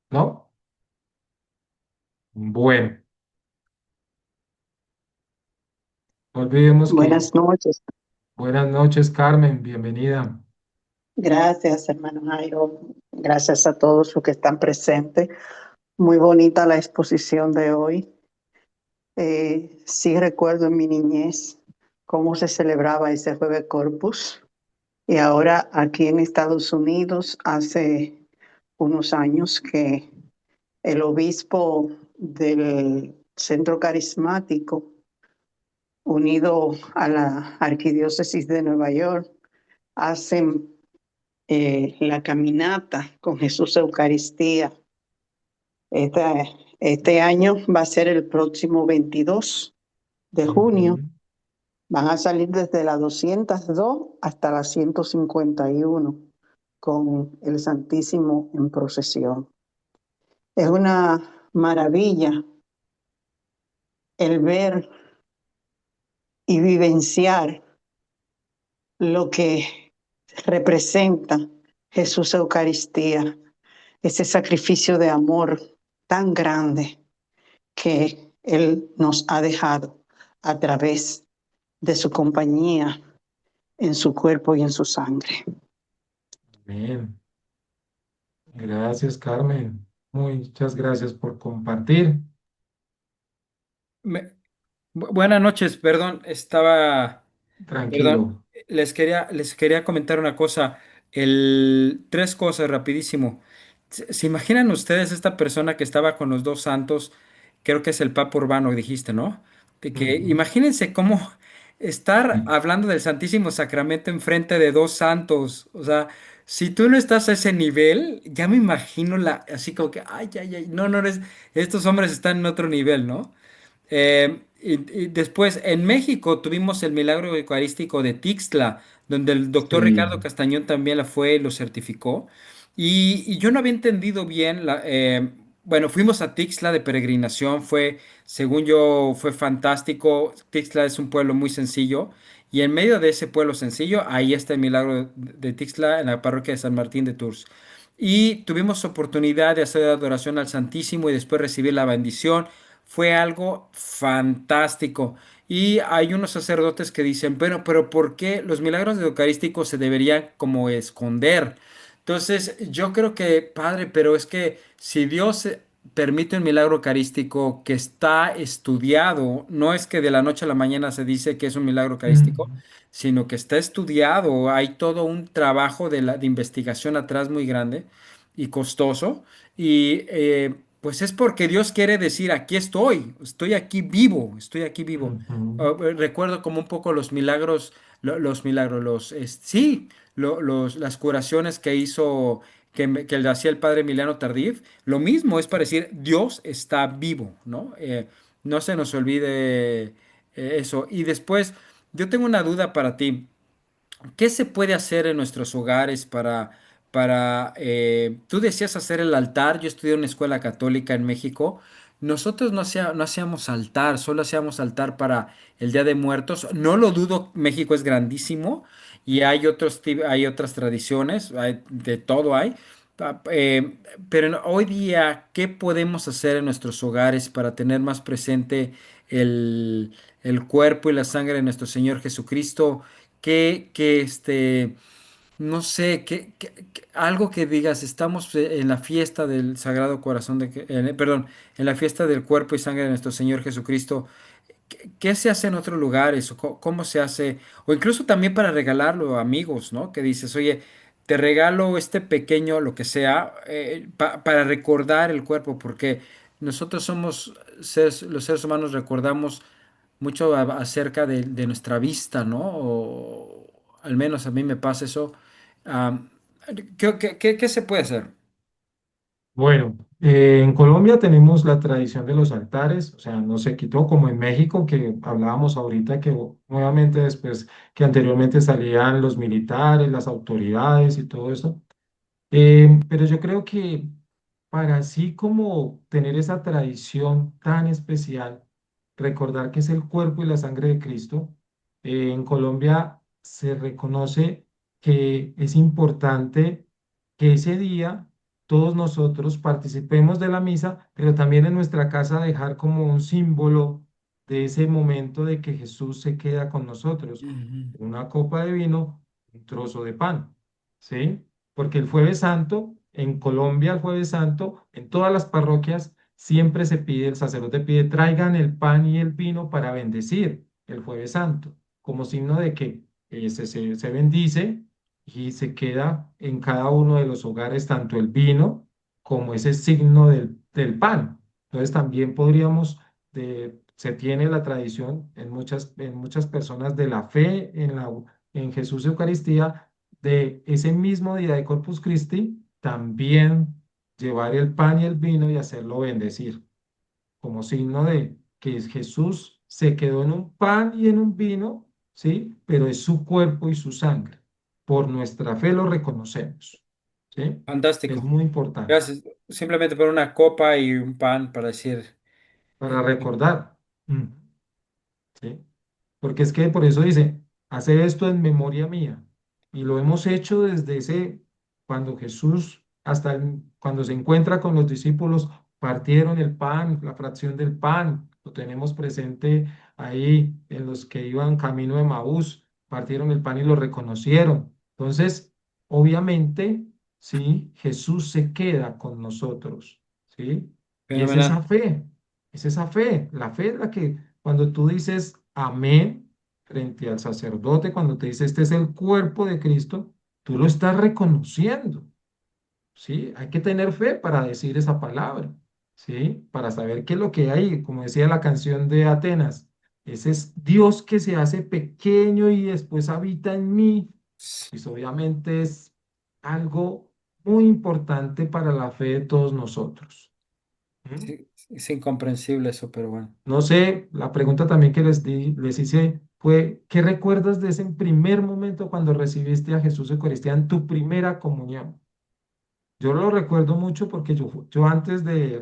¿no? Bueno, no olvidemos que Buenas noches. buenas noches, Carmen, bienvenida. Gracias, hermano Jairo. Gracias a todos los que están presentes. Muy bonita la exposición de hoy. Sí recuerdo en mi niñez cómo se celebraba ese Jueves Corpus. Y ahora aquí en Estados Unidos, hace unos años que el obispo del Centro Carismático, unido a la Arquidiócesis de Nueva York, hacen la caminata con Jesús Eucaristía. Este año va a ser el próximo 22 de junio. Ujú. Van a salir desde la 202 hasta la 151 con el Santísimo en procesión. Es una maravilla el ver y vivenciar lo que representa Jesús Eucaristía, ese sacrificio de amor tan grande que Él nos ha dejado a través de su compañía en su cuerpo y en su sangre. Bien, gracias, Carmen. Muchas gracias por compartir. Me- Buenas noches, perdón, Tranquilo. perdón, les quería comentar una cosa, tres cosas rapidísimo. ¿Se imaginan ustedes esta persona que estaba con los dos santos? Creo que es el Papa Urbano, dijiste, ¿no? De que Ujú. imagínense cómo estar Sí, hablando del Santísimo Sacramento enfrente de dos santos. O sea, si tú no estás a ese nivel, ya me imagino así como que, ay, ay, ay, no, no, estos hombres están en otro nivel, ¿no? Y después, en México tuvimos el milagro eucarístico de Tixtla, donde el doctor sí, Ricardo Castañón también la fue y lo certificó. Y yo no había entendido bien, bueno, fuimos a Tixtla de peregrinación, según yo, fue fantástico. Tixtla es un pueblo muy sencillo. Y en medio de ese pueblo sencillo, ahí está el milagro de Tixtla en la parroquia de San Martín de Tours. Y tuvimos oportunidad de hacer adoración al Santísimo y después recibir la bendición. Fue algo fantástico. Y hay unos sacerdotes que dicen, bueno, pero ¿por qué los milagros eucarísticos se deberían como esconder? Entonces, yo creo que, padre, pero es que si Dios permite un milagro eucarístico que está estudiado, no es que de la noche a la mañana se dice que es un milagro eucarístico, ujú, sino que está estudiado, hay todo un trabajo de investigación atrás muy grande y costoso. Y pues es porque Dios quiere decir, aquí estoy aquí vivo, estoy aquí vivo. ujú, Recuerdo como un poco los milagros, los milagros, sí, las curaciones que hizo, que le hacía el padre Emiliano Tardif. Lo mismo es para decir, Dios está vivo, ¿no? No se nos olvide eso. Y después, yo tengo una duda para ti. ¿Qué se puede hacer en nuestros hogares tú decías hacer el altar. Yo estudié en una escuela católica en México. Nosotros no hacíamos altar, solo hacíamos altar para el Día de Muertos. No lo dudo, México es grandísimo y hay otras tradiciones, de todo hay. Pa- eh, pero hoy día, ¿qué podemos hacer en nuestros hogares para tener más presente el, el cuerpo y la sangre de nuestro Señor Jesucristo? No sé, algo que digas, estamos en la fiesta del Sagrado Corazón perdón, en la fiesta del cuerpo y sangre de nuestro Señor Jesucristo. ¿Qué se hace en otros lugares? ¿O cómo se hace? O incluso también para regalarlo a amigos, ¿no? Que dices, oye, te regalo este pequeño, lo que sea, para recordar el cuerpo, porque nosotros los seres humanos recordamos mucho acerca de nuestra vista, ¿no? O al menos a mí me pasa eso. Am, ¿qué se puede hacer? Bueno, en Colombia tenemos la tradición de los altares, o sea, no se quitó como en México, que hablábamos ahorita, que nuevamente después, que anteriormente salían los militares, las autoridades y todo eso. Pero yo creo que para así como tener esa tradición tan especial, recordar que es el cuerpo y la sangre de Cristo, en Colombia se reconoce que es importante que ese día todos nosotros participemos de la misa, pero también en nuestra casa dejar como un símbolo de ese momento de que Jesús se queda con nosotros, Ujú. una copa de vino, un trozo de pan, ¿sí? Porque el Jueves Santo, en Colombia, el Jueves Santo, en todas las parroquias, siempre se pide, el sacerdote pide, traigan el pan y el vino para bendecir el Jueves Santo, como signo de que se bendice y se queda en cada uno de los hogares tanto el vino como ese signo del pan. Entonces también podríamos, se tiene la tradición en muchas personas de la fe en Jesús Eucaristía de ese mismo día de Corpus Christi, también llevar el pan y el vino y hacerlo bendecir, como signo de que Jesús se quedó en un pan y en un vino, ¿sí? Pero es su cuerpo y su sangre. Por nuestra fe lo reconocemos, ¿sí? Es Fantástico. muy importante Gracias. Simplemente por una copa y un pan para decir. para recordar. Mm, ¿sí? Porque es que por eso dice, hacer esto en memoria mía. Y lo hemos hecho desde cuando Jesús, cuando se encuentra con los discípulos, partieron el pan, la fracción del pan. Lo tenemos presente ahí en los que iban camino de Maús, partieron el pan y lo reconocieron. Entonces, obviamente, sí, Jesús se queda con nosotros, ¿sí? Y Fenomenal. es esa fe, la fe es la que cuando tú dices amén frente al sacerdote, cuando te dice este es el cuerpo de Cristo, tú lo estás reconociendo, ¿sí? Hay que tener fe para decir esa palabra, ¿sí? Para saber qué es lo que hay, como decía la canción de Atenas, ese es Dios que se hace pequeño y después habita en mí, pues obviamente es algo muy importante para la fe de todos nosotros. ¿Mm? Sí, es incomprensible eso, pero bueno. No sé, la pregunta también que les hice fue, ¿qué recuerdas de ese primer momento cuando recibiste a Jesús Eucaristía en tu primera comunión? Yo lo recuerdo mucho porque yo antes de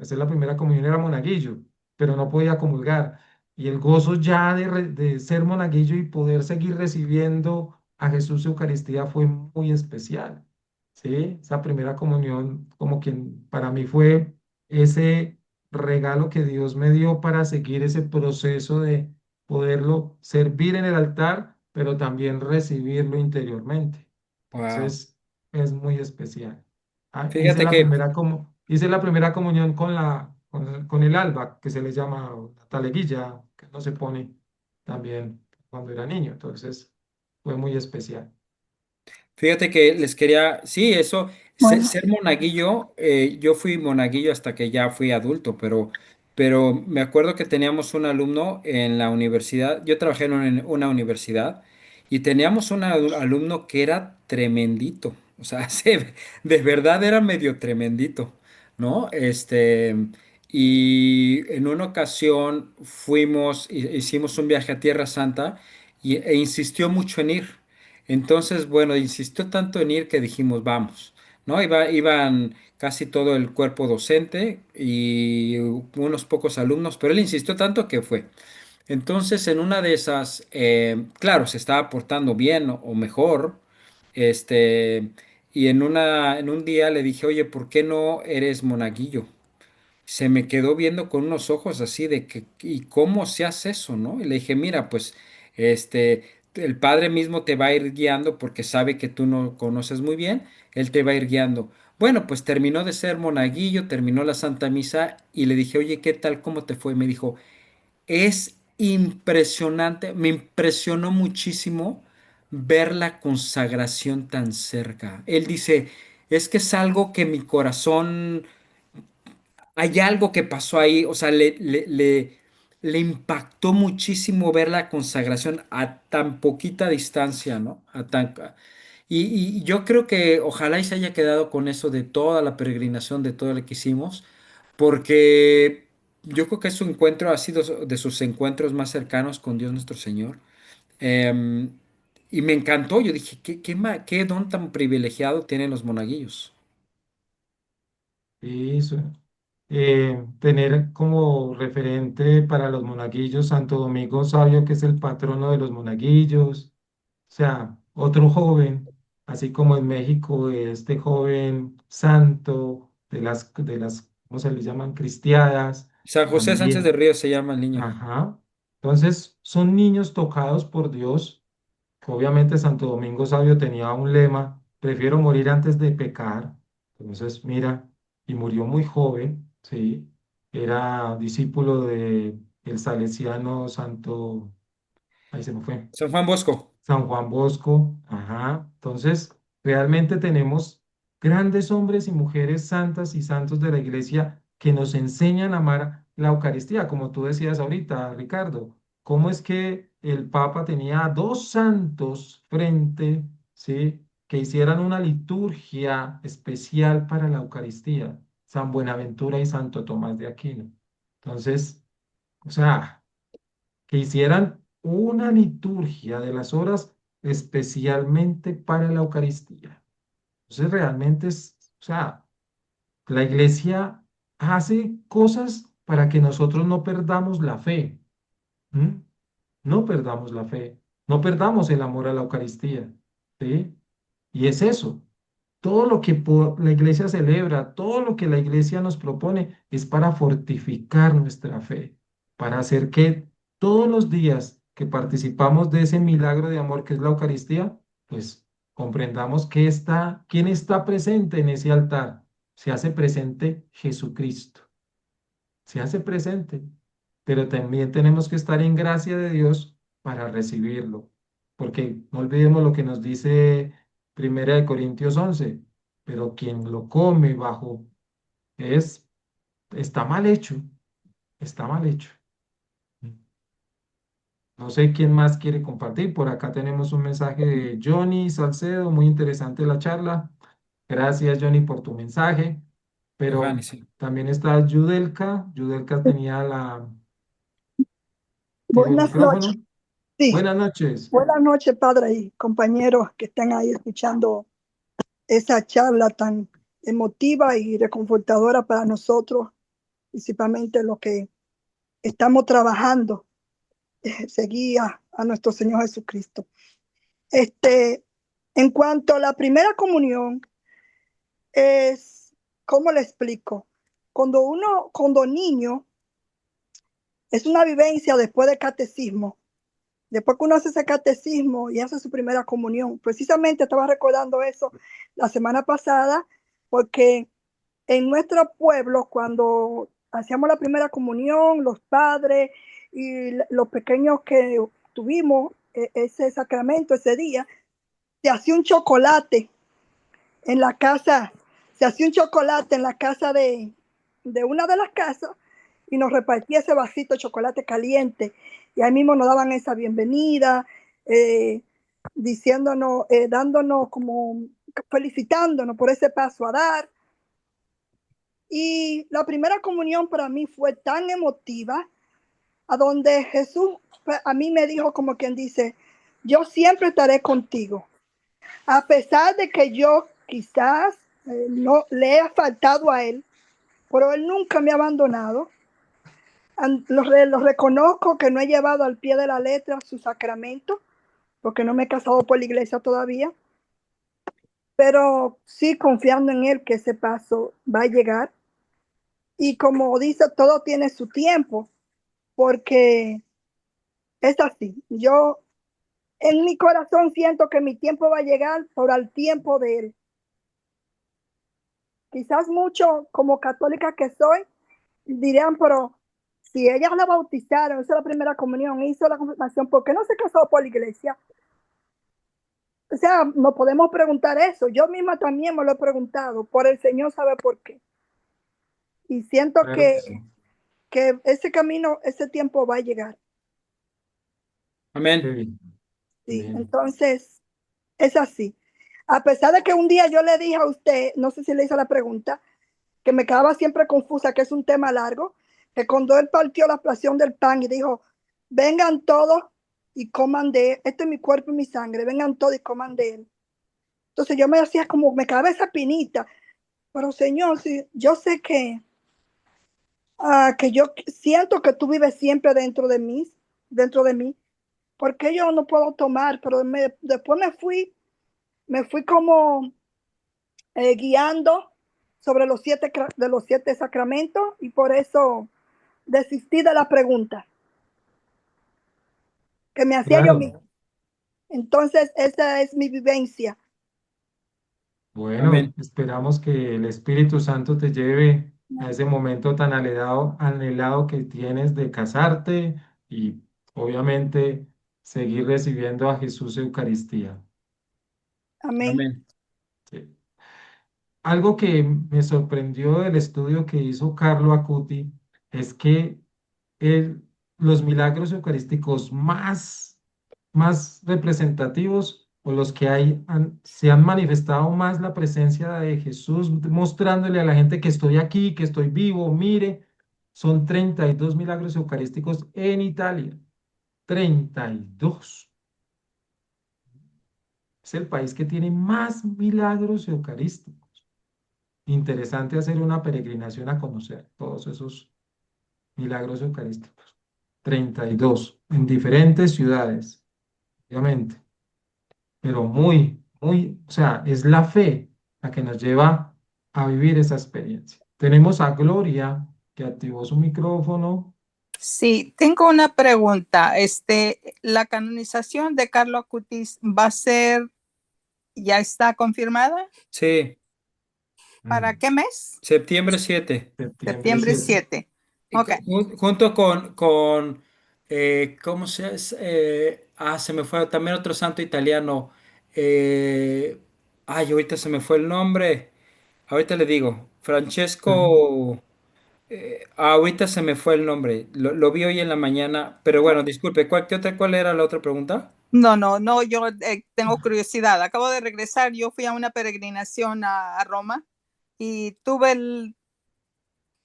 hacer la primera comunión era monaguillo, pero no podía comulgar. Y el gozo ya de ser monaguillo y poder seguir recibiendo a Jesús Eucaristía fue muy especial. ¿Sí? Esa primera comunión como que para mí fue ese regalo que Dios me dio para seguir ese proceso de poderlo servir en el altar, pero también recibirlo interiormente. Wow. Entonces, es muy especial. Ah, Fíjate que, hice la primera comunión con el alba, que se le llama o la taleguilla, que no se pone también cuando era niño. Entonces, fue muy especial. fíjate que les quería, sí, eso, Bueno, ser monaguillo, yo fui monaguillo hasta que ya fui adulto, pero me acuerdo que teníamos un alumno en la universidad. Yo trabajé en una universidad y teníamos un alumno que era tremendito, o sea, de verdad era medio tremendito, ¿no? Y en una ocasión hicimos un viaje a Tierra Santa e insistió mucho en ir. Entonces, bueno, insistió tanto en ir que dijimos, vamos, ¿no? Iban casi todo el cuerpo docente y unos pocos alumnos, pero él insistió tanto que fue. Entonces, en una de esas, claro, se estaba portando bien o mejor, este, y en un día le dije, oye, ¿por qué no eres monaguillo? Se me quedó viendo con unos ojos así de que, ¿y cómo se hace eso, no? Y le dije, mira, pues, el padre mismo te va a ir guiando porque sabe que tú no conoces muy bien, él te va a ir guiando. Bueno, pues terminó de ser monaguillo, terminó la Santa Misa y le dije, oye, ¿qué tal? ¿Cómo te fue? Me dijo, es impresionante, me impresionó muchísimo ver la consagración tan cerca. Él dice, es que es algo que mi corazón hay algo que pasó ahí, o sea, le impactó muchísimo ver la consagración a tan poquita distancia, ¿no? Y yo creo que ojalá y se haya quedado con eso de toda la peregrinación, de todo lo que hicimos, porque yo creo que su encuentro ha sido de sus encuentros más cercanos con Dios nuestro Señor. Em, y me encantó, yo dije, qué don tan privilegiado tienen los monaguillos. Eso. Tener como referente para los monaguillos Santo Domingo Sabio, que es el patrono de los monaguillos. O sea, otro joven, así como en México, este joven santo ¿cómo se le llaman? Cristiadas, San José Sánchez de también. Ríos se llama el niño. Ajá. Entonces, son niños tocados por Dios. Obviamente Santo Domingo Sabio tenía un lema, prefiero morir antes de pecar. Entonces, mira, y murió muy joven, ¿sí? Era discípulo de el salesiano Santo, ahí se me fue. San Juan Bosco. San Juan Bosco, ajá. Entonces, realmente tenemos grandes hombres y mujeres santas y santos de la iglesia que nos enseñan a amar la Eucaristía, como tú decías ahorita, Ricardo. ¿Cómo es que el Papa tenía dos santos frente, sí, que hicieran una liturgia especial para la Eucaristía? San Buenaventura y Santo Tomás de Aquino. Entonces, o sea, que hicieran una liturgia de las horas especialmente para la Eucaristía. Entonces realmente o sea, la iglesia hace cosas para que nosotros no perdamos la fe. ¿M? No perdamos la fe, no perdamos el amor a la Eucaristía, ¿sí? Y es eso. Todo lo que la iglesia celebra, todo lo que la iglesia nos propone es para fortificar nuestra fe, para hacer que todos los días que participamos de ese milagro de amor que es la Eucaristía, pues comprendamos quién está presente en ese altar. Se hace presente Jesucristo, se hace presente, pero también tenemos que estar en gracia de Dios para recibirlo, porque no olvidemos lo que nos dice Primera de Corintios 11, pero quien lo come es, está mal hecho, está mal hecho. No sé quién más quiere compartir. Por acá tenemos un mensaje de Johnny Salcedo, muy interesante la charla. Gracias, Johnny, por tu mensaje. Giovanni, Pero sí. también está Yudelka. Yudelka tiene el Buenas noches, micrófono. sí. Buenas noches. Buenas noches, padre y compañeros que están ahí escuchando esa charla tan emotiva y reconfortadora para nosotros, principalmente los que estamos trabajando, seguir a nuestro Señor Jesucristo. En cuanto a la primera comunión, es, ¿cómo le explico? Cuando niño, es una vivencia después del catecismo. Después que uno hace ese catecismo y hace su primera comunión, precisamente estaba recordando eso la semana pasada, porque en nuestro pueblo, cuando hacíamos la primera comunión, los padres y los pequeños que tuvimos ese sacramento ese día, se hacía un chocolate en la casa, se hacía un chocolate en la casa de una de las casas y nos repartía ese vasito de chocolate caliente y ahí mismo nos daban esa bienvenida, eh, diciéndonos, dándonos como, felicitándonos por ese paso a dar. Y la primera comunión para mí fue tan emotiva, a donde Jesús a mí me dijo como quien dice, yo siempre estaré contigo. A pesar de que yo quizás no le he faltado a él, pero él nunca me ha abandonado. Lo reconozco que no he llevado al pie de la letra su sacramento, porque no me he casado por la iglesia todavía, pero sí confiando en él que ese paso va a llegar. Y como dice, todo tiene su tiempo, porque es así. Yo en mi corazón siento que mi tiempo va a llegar por el tiempo de él. Quizás mucho como católica que soy, dirían, pero si ella la bautizaron, hizo la primera comunión, hizo la confirmación, ¿por qué no se casó por la iglesia? O sea, nos podemos preguntar eso. Yo misma también me lo he preguntado, por el Señor sabe por qué. Y siento Claro que sí. que ese camino, ese tiempo va a llegar. Qué Amén. bien, Sí, bien. entonces es así. A pesar de que un día yo le dije a usted, no sé si le hice la pregunta, que me quedaba siempre confusa, que es un tema largo, que cuando él partió la fracción del pan y dijo, vengan todos y coman de él, esto es mi cuerpo y mi sangre, vengan todos y coman de él. Entonces yo me hacía como, me quedaba esa pinita, pero Señor, si yo sé que yo siento que tú vives siempre dentro de mí, porque yo no puedo tomar, pero después me fui como guiando sobre de los 7 sacramentos y por eso desistí de la pregunta que me hacía yo Claro. misma. Entonces, esa es mi vivencia. Bueno, Amén. esperamos que el Espíritu Santo te lleve a ese momento tan anhelado que tienes de casarte y obviamente seguir recibiendo a Jesús Eucaristía. Amén. Amén. Sí. Algo que me sorprendió del estudio que hizo Carlo Acuti es que él, los milagros eucarísticos más representativos o los que se han manifestado más la presencia de Jesús, mostrándole a la gente que estoy aquí, que estoy vivo, mire, son 32 milagros eucarísticos en Italia. 32. Es el país que tiene más milagros eucarísticos. Interesante hacer una peregrinación a conocer todos esos milagros eucarísticos. 32 en diferentes ciudades, obviamente, pero o sea, es la fe la que nos lleva a vivir esa experiencia. Tenemos a Gloria que activó su micrófono. Sí, tengo una pregunta. ¿La canonización de Carlo Acutis va a ser, ya está confirmada? Sí, ¿Para Mm, qué mes? septiembre 7. Septiembre Septiembre 7. 7. Ok. Junto con ¿cómo se me fue también otro santo italiano. eh, ahorita se me fue el nombre. Ahorita le digo. Francesco. Ahorita se me fue el nombre. Lo vi hoy en la mañana. Pero bueno, disculpe, ¿cuál era la otra pregunta? No, no, no, yo tengo curiosidad. Acabo de regresar, yo fui a una peregrinación a Roma y tuve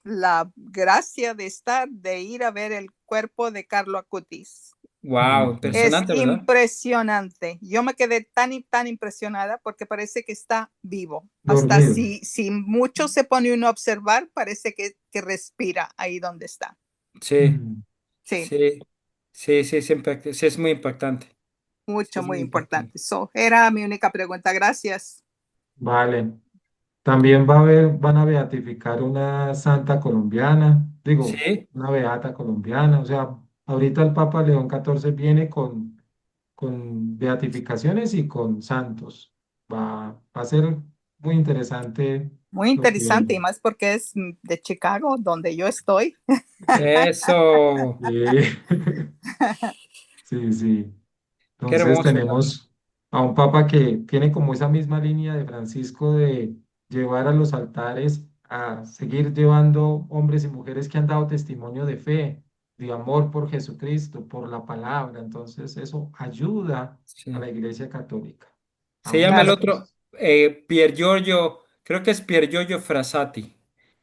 la gracia de ir a ver el cuerpo de Carlo Acutis. Wow, Es impresionante, ¿verdad? impresionante. Yo me quedé tan impresionada porque parece que está vivo. Hasta Dormido. si mucho se pone uno a observar, parece que respira ahí donde está. Sí, Mm, Sí, sí, sí, es muy impactante. Sí, mucho, es muy muy impactante. importante. So, era mi única pregunta. Gracias. Vale. También van a beatificar una santa colombiana, digo, Sí, una beata colombiana. O sea, ahorita el Papa León XIV viene con beatificaciones y con santos. Va a ser muy interesante Muy lo que interesante y viene. más porque es de Chicago, donde yo estoy. eso. Sí, sí, sí. Qué Entonces hermoso, la verdad. tenemos a un papa que tiene como esa misma línea de Francisco de llevar a los altares a seguir llevando hombres y mujeres que han dado testimonio de fe, de amor por Jesucristo, por la palabra. Entonces eso ayuda a Sí. la Iglesia Católica a Se llama el Gracias, otro unirse. Pier Giorgio, creo que es Pier Giorgio Frassati. Ok.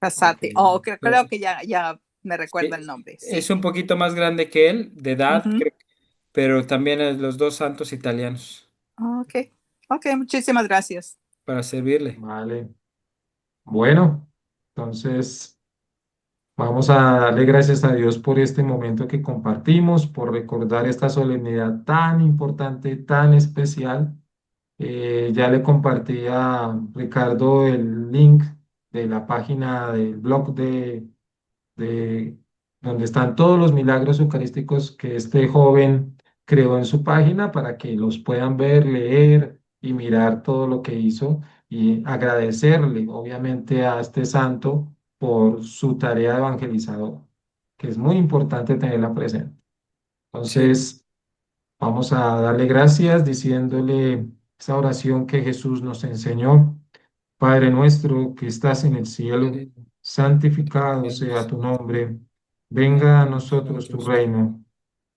Casati. Oh, creo que ya me recuerda el Sí, nombre. es Sí. un poquito más grande que él, de edad, Ujú. pero también es los dos santos italianos. Ok, Ok, muchísimas gracias. Para servirle. Vale. Bueno, entonces vamos a darle gracias a Dios por este momento que compartimos, por recordar esta solemnidad tan importante, tan especial. Ya le compartí a Ricardo el link de la página del blog de donde están todos los milagros eucarísticos que este joven creó en su página para que los puedan ver, leer y mirar todo lo que hizo y agradecerle, obviamente, a este santo por su tarea de evangelizador, que es muy importante tenerla presente. Sí, Entonces, vamos a darle gracias diciéndole esa oración que Jesús nos enseñó. Padre nuestro que estás en el cielo, sí, santificado santificado sea tu sea tu nombre. nombre. Venga a Venga a nosotros tu nosotros tu reino. reino.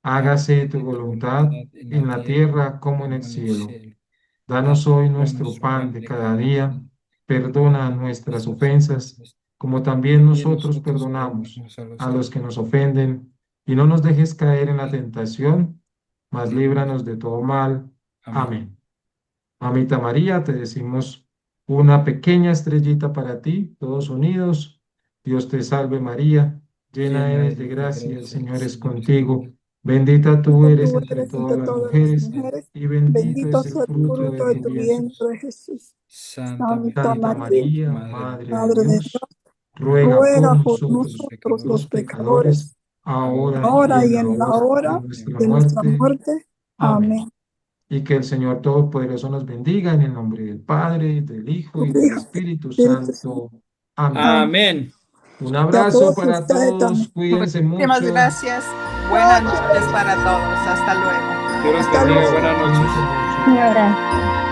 Hágase tu Hágase tu voluntad voluntad en la en la tierra tierra como en el como en el cielo. cielo. Danos Danos hoy hoy nuestro nuestro pan pan de de cada cada día. día. Perdona Perdona nuestras nuestras ofensas, ofensas, como como también también nosotros nosotros perdonamos perdonamos a los a que los nos que nos ofenden. Y no nos dejes caer en la tentación, mas líbranos. líbranos de todo mal. Amén. Amén. Mamita María, te decimos una pequeña estrellita para ti, todos unidos. Dios te salve María, llena Llena eres de eres de gracia, el gracia, el Señor es Señor es contigo. contigo. Bendita tú Bendita eres tú entre eres todas entre las todas las mujeres mujeres. y bendito Bendito es el sea el fruto de fruto de tu tu vientre. vientre, Jesús. Santa Santa María, Santa María, María, Madre de Madre de Dios, Madre de Dios, Dios, ruega por ruega ruega por por nosotros nosotros, nosotros los los pecadores, pecadores, pecadores, ahora y ahora en y la en la hora de hora de nuestra de nuestra nuestra muerte. muerte. muerte. Amén. Amén. Y que el Señor Todopoderoso nos bendiga en el nombre del Padre, del Hijo y Por del Hijo, Espíritu Espíritu Santo. Santo. Amén. Amén. Amén. Un Y a abrazo todos para ustedes todos, también. cuídense Muchísimas mucho. gracias. Buenas noches Bye. para todos. Hasta luego. Dios los Hasta bendiga. luego. Buenas Abrazo, noches. cuídense mucho. Un abrazo.